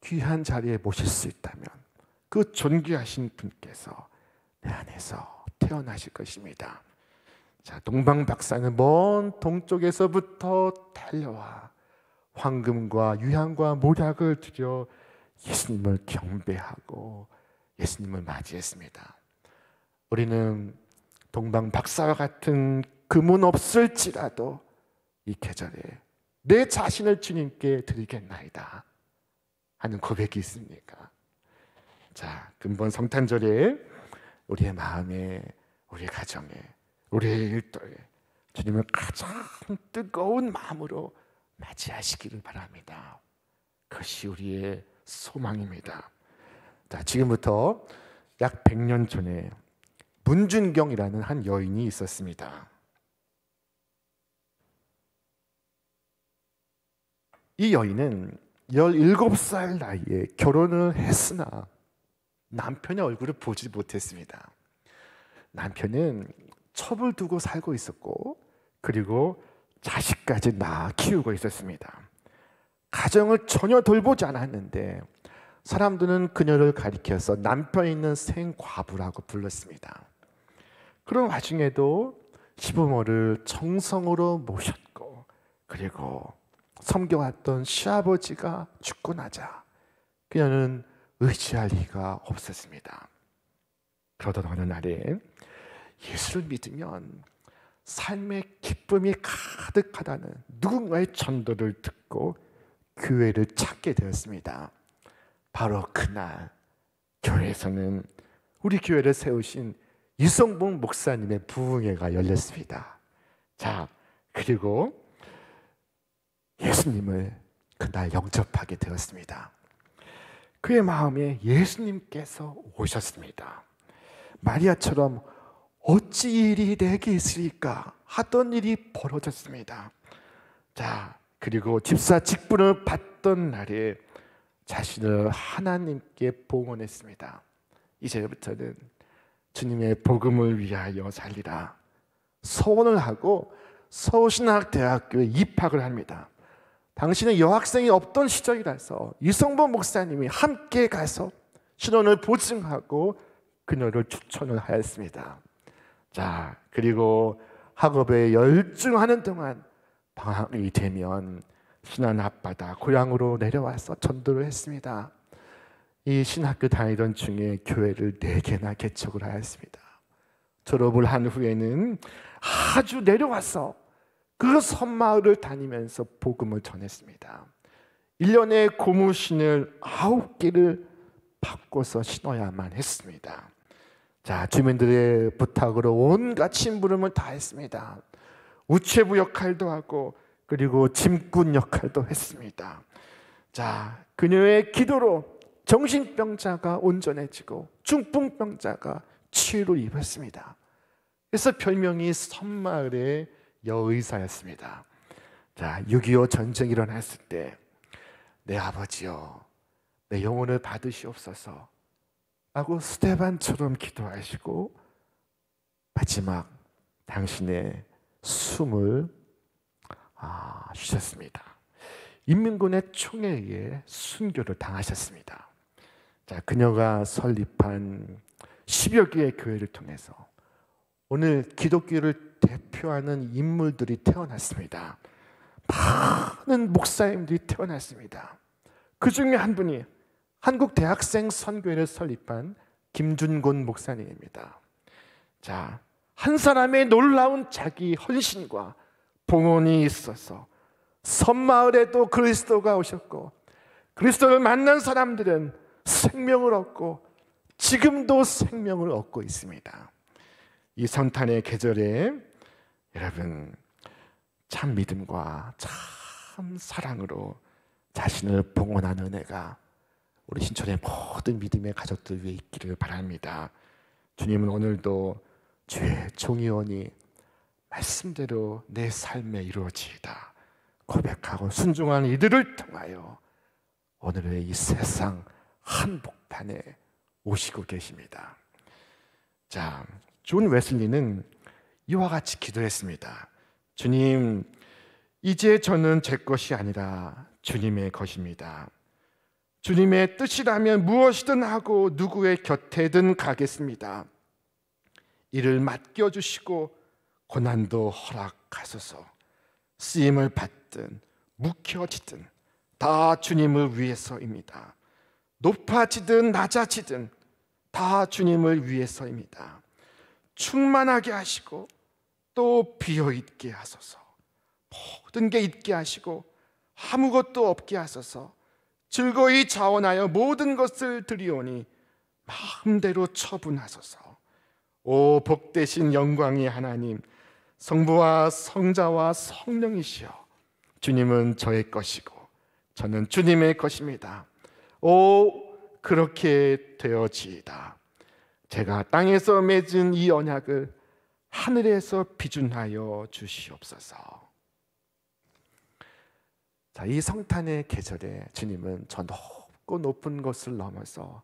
귀한 자리에 모실 수 있다면 그 존귀하신 분께서 내 안에서 태어나실 것입니다. 자, 동방 박사는 먼 동쪽에서부터 달려와 황금과 유향과 모략을 드려 예수님을 경배하고 예수님을 맞이했습니다. 우리는 동방 박사와 같은 금은 없을지라도 이 계절에 내 자신을 주님께 드리겠나이다 하는 고백이 있습니까? 자, 근본 성탄절에 우리의 마음에, 우리의 가정에, 우리의 일터에 주님을 가장 뜨거운 마음으로 맞이하시기를 바랍니다. 그것이 우리의 소망입니다. 자, 지금부터 약 100년 전에 문준경이라는 한 여인이 있었습니다. 이 여인은 17살 나이에 결혼을 했으나 남편의 얼굴을 보지 못했습니다. 남편은 첩을 두고 살고 있었고 그리고 자식까지 낳아 키우고 있었습니다. 가정을 전혀 돌보지 않았는데 사람들은 그녀를 가리켜서 남편 있는 생과부라고 불렀습니다. 그런 와중에도 시부모를 정성으로 모셨고 그리고 섬겨왔던 시아버지가 죽고 나자 그녀는 의지할 리가 없었습니다. 그러던 어느 날에 예수를 믿으면 삶의 기쁨이 가득하다는 누군가의 전도를 듣고 교회를 찾게 되었습니다. 바로 그날 교회에서는 우리 교회를 세우신 이성봉 목사님의 부흥회가 열렸습니다. 자, 그리고 예수님을 그날 영접하게 되었습니다. 그의 마음에 예수님께서 오셨습니다. 마리아처럼 어찌 일이 내게 있으리까 하던 일이 벌어졌습니다. 자, 그리고 집사 직분을 받던 날에 자신을 하나님께 봉헌했습니다. 이제부터는 주님의 복음을 위하여 살리라 서원을 하고 서울신학대학교에 입학을 합니다. 당신은 여학생이 없던 시절이라서 이성범 목사님이 함께 가서 신원을 보증하고 그녀를 추천을 하였습니다. 자, 그리고 학업에 열중하는 동안 방학이 되면 신안 앞바다 고향으로 내려와서 전도를 했습니다. 이 신학교 다니던 중에 교회를 4개나 개척을 하였습니다. 졸업을 한 후에는 아주 내려와서 그 섬마을을 다니면서 복음을 전했습니다. 1년에 고무신을 9개를 바꿔서 신어야만 했습니다. 자, 주민들의 부탁으로 온갖 심부름을 다 했습니다. 우체부 역할도 하고 그리고 짐꾼 역할도 했습니다. 자, 그녀의 기도로 정신병자가 온전해지고 중풍병자가 치유를 입었습니다. 그래서 별명이 섬마을의 여의사였습니다. 자, 6.25 전쟁이 일어났을 때 내 아버지여 내 영혼을 받으시옵소서 라고 스데반처럼 기도하시고 마지막 당신의 숨을 쉬셨습니다. 인민군의 총에 의해 순교를 당하셨습니다. 자, 그녀가 설립한 10여 개의 교회를 통해서 오늘 기독교를 대표하는 인물들이 태어났습니다. 많은 목사님들이 태어났습니다. 그 중에 한 분이 한국 대학생 선교회를 설립한 김준곤 목사님입니다. 자, 한 사람의 놀라운 자기 헌신과 봉헌이 있어서 섬마을에도 그리스도가 오셨고 그리스도를 만난 사람들은 생명을 얻고 지금도 생명을 얻고 있습니다. 이 성탄의 계절에 여러분 참 믿음과 참 사랑으로 자신을 봉헌하는 은혜가 우리 신촌의 모든 믿음의 가족들 위해 있기를 바랍니다. 주님은 오늘도 주의 종이오니 말씀대로 내 삶에 이루어지이다 고백하고 순종하는 이들을 통하여 오늘의 이 세상 한복판에 오시고 계십니다. 자, 존 웨슬리는 이와 같이 기도했습니다. 주님, 이제 저는 제 것이 아니라 주님의 것입니다. 주님의 뜻이라면 무엇이든 하고 누구의 곁에든 가겠습니다. 이를 맡겨주시고 고난도 허락하소서. 쓰임을 받든 묵혀지든 다 주님을 위해서입니다. 높아지든 낮아지든 다 주님을 위해서입니다. 충만하게 하시고 또 비어있게 하소서. 모든 게 있게 하시고 아무것도 없게 하소서. 즐거이 자원하여 모든 것을 드리오니 마음대로 처분하소서. 오 복되신 영광의 하나님, 성부와 성자와 성령이시여, 주님은 저의 것이고 저는 주님의 것입니다. 오 그렇게 되어지이다. 제가 땅에서 맺은 이 언약을 하늘에서 비준하여 주시옵소서. 자, 이 성탄의 계절에 주님은 저 높고 높은 곳을 넘어서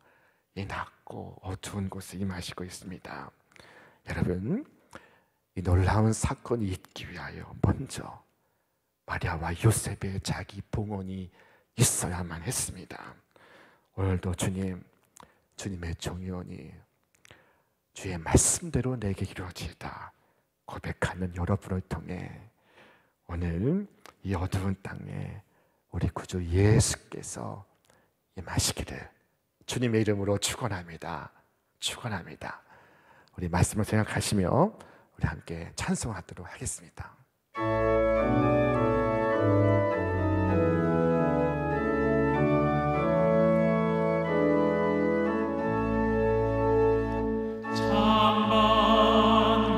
이 낮고 어두운 곳에 임하시고 있습니다. 여러분, 이 놀라운 사건이 있기 위하여 먼저 마리아와 요셉의 자기 봉헌이 있어야만 했습니다. 오늘도 주님, 주님의 종이오니 주의 말씀대로 내게 이루어지이다 고백하는 여러분을 통해 오늘 이 어두운 땅에 우리 구주 예수께서 임하시기를 주님의 이름으로 축원합니다. 축원합니다. 우리 말씀을 생각하시며 우리 함께 찬송하도록 하겠습니다. 참 반가운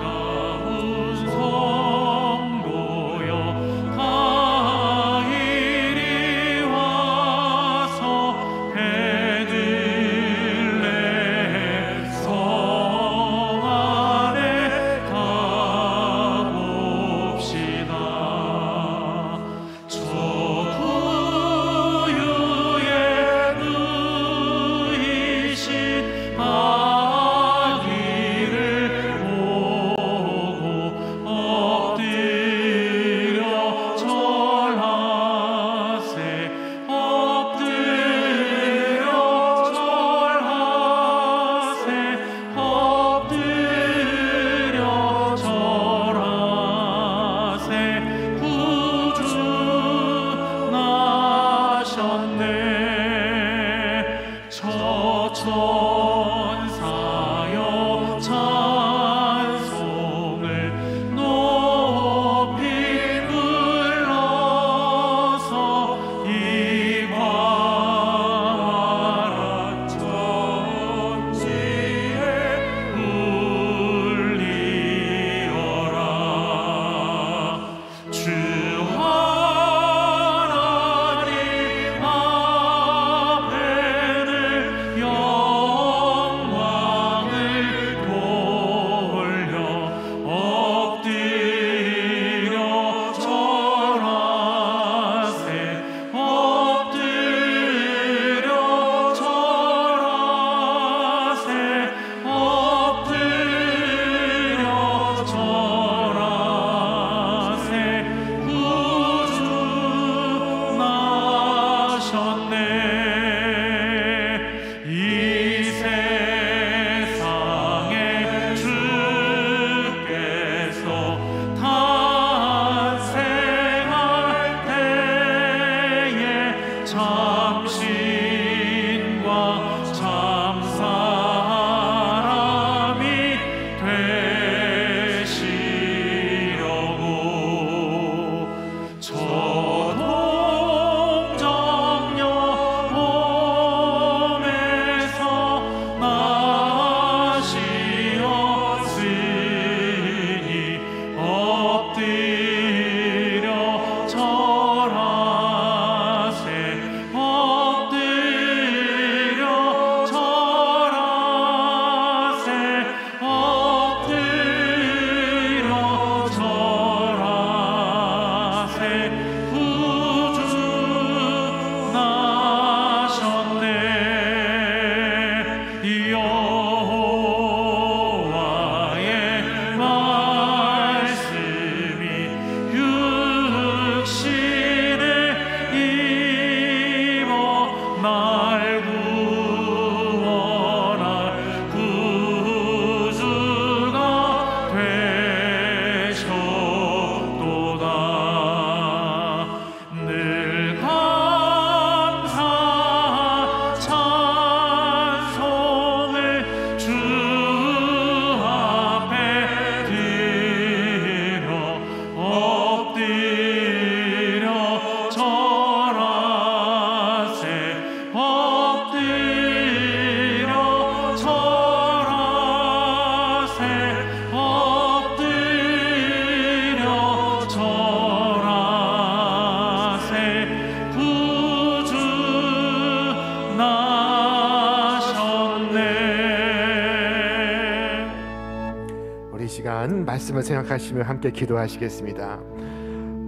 시간 말씀을 생각하시며 함께 기도하시겠습니다.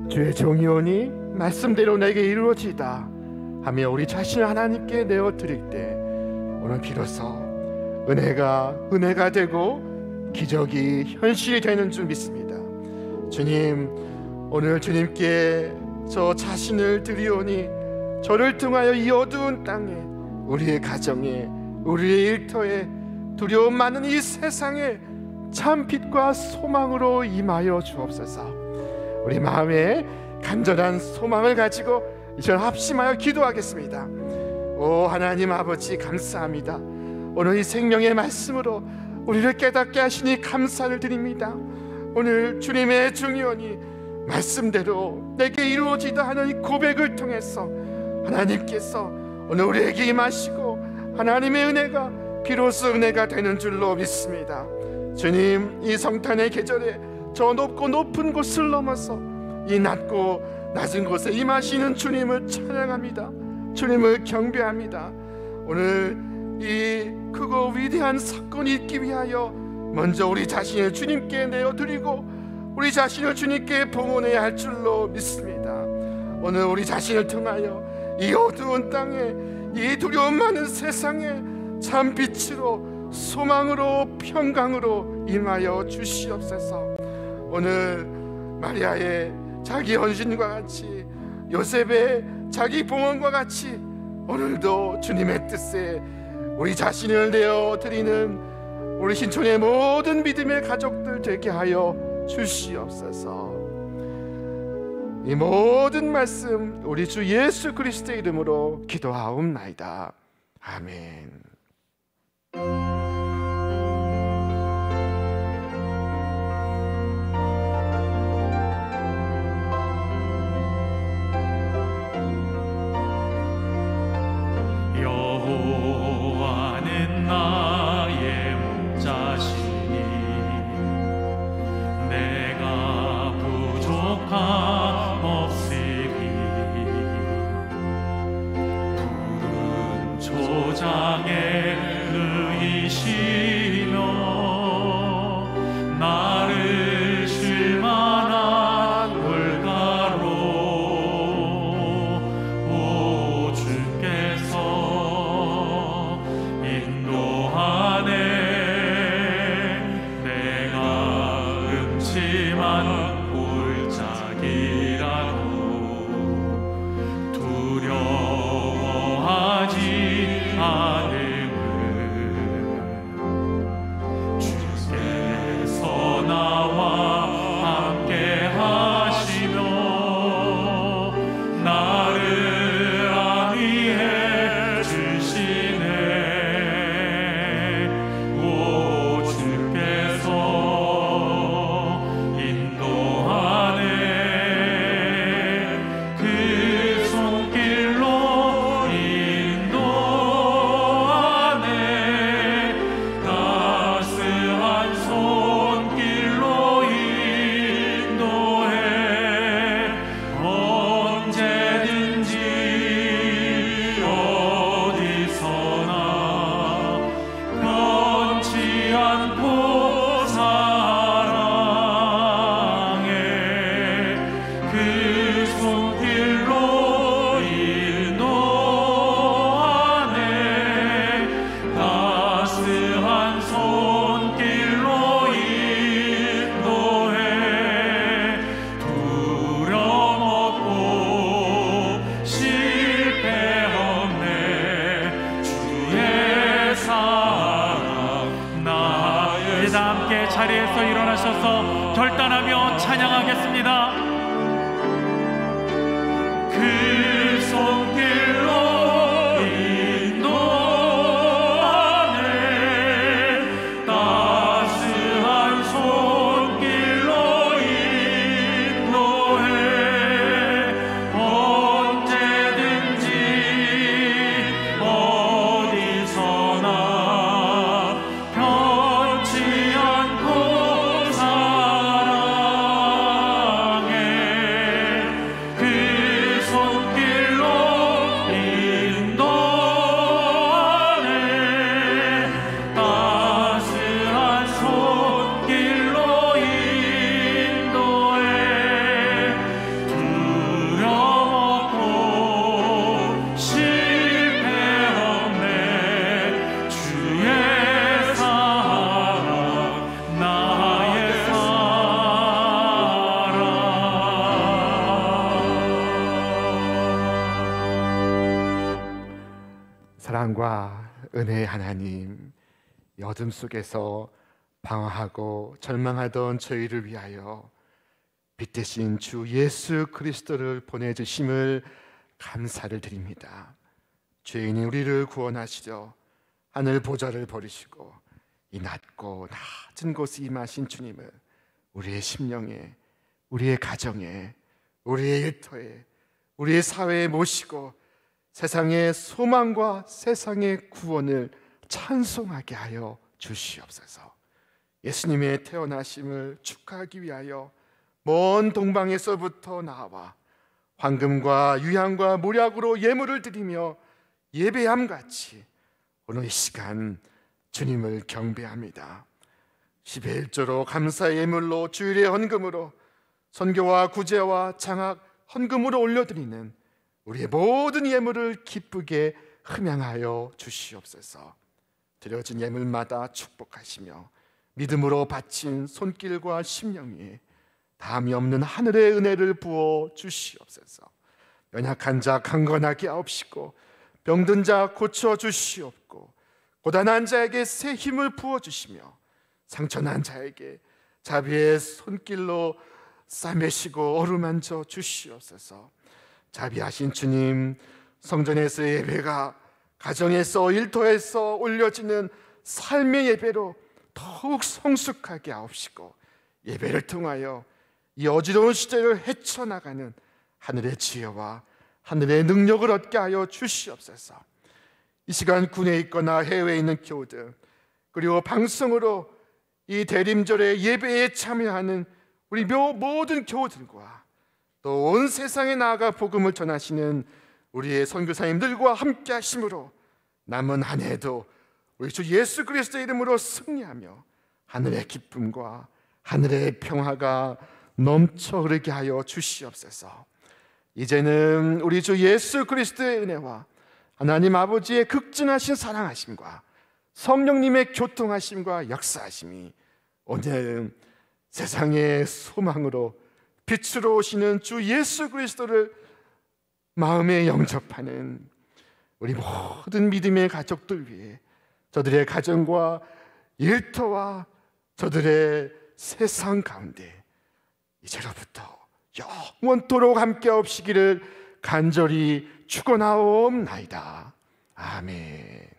주의 종이오니 말씀대로 내게 이루어지다 하며 우리 자신을 하나님께 내어드릴 때 오늘 비로소 은혜가 되고 기적이 현실이 되는 줄 믿습니다. 주님, 오늘 주님께 저 자신을 드리오니 저를 통하여 이 어두운 땅에, 우리의 가정에, 우리의 일터에, 두려움 많은 이 세상에 참 빛과 소망으로 임하여 주옵소서. 우리 마음에 간절한 소망을 가지고 이제 합심하여 기도하겠습니다. 오 하나님 아버지, 감사합니다. 오늘 이 생명의 말씀으로 우리를 깨닫게 하시니 감사를 드립니다. 오늘 주님의 중요하니 말씀대로 내게 이루어지다 하는 이 고백을 통해서 하나님께서 오늘 우리에게 임하시고 하나님의 은혜가 비로소 은혜가 되는 줄로 믿습니다. 주님, 이 성탄의 계절에 저 높고 높은 곳을 넘어서 이 낮고 낮은 곳에 임하시는 주님을 찬양합니다. 주님을 경배합니다. 오늘 이 크고 위대한 사건이 있기 위하여 먼저 우리 자신을 주님께 내어드리고 우리 자신을 주님께 봉헌해야 할 줄로 믿습니다. 오늘 우리 자신을 통하여 이 어두운 땅에, 이 두려움 많은 세상에 참 빛으로, 소망으로, 평강으로 임하여 주시옵소서. 오늘 마리아의 자기 헌신과 같이, 요셉의 자기 봉헌과 같이 오늘도 주님의 뜻에 우리 자신을 내어드리는 우리 신촌의 모든 믿음의 가족들 되게 하여 주시옵소서. 이 모든 말씀 우리 주 예수 그리스도의 이름으로 기도하옵나이다. 아멘. 여호와는 나의 목자시니 내가 부족함 없으리. 푸른 초장에 누이시며 나를 쉴 만한 물가로 오 주께서 인도하네. 내가 음침한 골짜기라도 두려워하지 않음을 주께서 나와 함께 하시며 나를 안위해 주시네. 오 주께서 인도하네. 그 손길로 인도하네. 따스한 손길로 인도해. 언제든지 어디서나 변치 않고 사랑해. 그 손길로 인도하네. 따스한 손길로 인도해. 두려먹고 실패 없네. 주의 사랑 나의 이제 함께 자리에서 일어나셔서 결단하며 찬양하겠습니다. 그 손길로 인도하네. 따스한 손길로 인도해. 언제든지 어디서나 변치 않고 사랑해. 그 손길로 사랑과 은혜의 하나님, 이 어둠 속에서 방황하고 절망하던 저희를 위하여 빛 대신 주 예수 그리스도를 보내주심을 감사를 드립니다. 죄인인 우리를 구원하시려 하늘 보좌를 버리시고 이 낮고 낮은 곳에 임하신 주님을 우리의 심령에, 우리의 가정에, 우리의 일터에, 우리의 사회에 모시고 세상의 소망과 세상의 구원을 찬송하게 하여 주시옵소서. 예수님의 태어나심을 축하하기 위하여 먼 동방에서부터 나와 황금과 유향과 몰약으로 예물을 드리며 예배함같이 오늘 이 시간 주님을 경배합니다. 10의 1조로 감사의 예물로 주일의 헌금으로 선교와 구제와 장학 헌금으로 올려드리는 우리의 모든 예물을 기쁘게 흠양하여 주시옵소서. 드려진 예물마다 축복하시며 믿음으로 바친 손길과 심령 위에 담이 없는 하늘의 은혜를 부어 주시옵소서. 연약한 자 강건하게 하옵시고 병든 자 고쳐 주시옵고 고단한 자에게 새 힘을 부어 주시며 상처난 자에게 자비의 손길로 싸매시고 어루만져 주시옵소서. 자비하신 주님, 성전에서 예배가 가정에서 일터에서 올려지는 삶의 예배로 더욱 성숙하게 하옵시고 예배를 통하여 이 어지러운 시대를 헤쳐나가는 하늘의 지혜와 하늘의 능력을 얻게 하여 주시옵소서. 이 시간 군에 있거나 해외에 있는 교우들, 그리고 방송으로 이 대림절의 예배에 참여하는 우리 모든 교우들과 또 온 세상에 나아가 복음을 전하시는 우리의 선교사님들과 함께 하심으로 남은 한 해도 우리 주 예수 그리스도의 이름으로 승리하며 하늘의 기쁨과 하늘의 평화가 넘쳐 흐르게 하여 주시옵소서. 이제는 우리 주 예수 그리스도의 은혜와 하나님 아버지의 극진하신 사랑하심과 성령님의 교통하심과 역사하심이 오늘 세상의 소망으로 빛으로 오시는 주 예수 그리스도를 마음에 영접하는 우리 모든 믿음의 가족들 위해 저들의 가정과 일터와 저들의 세상 가운데 이제로부터 영원토록 함께 없시기를 간절히 축원하옵나이다. 아멘.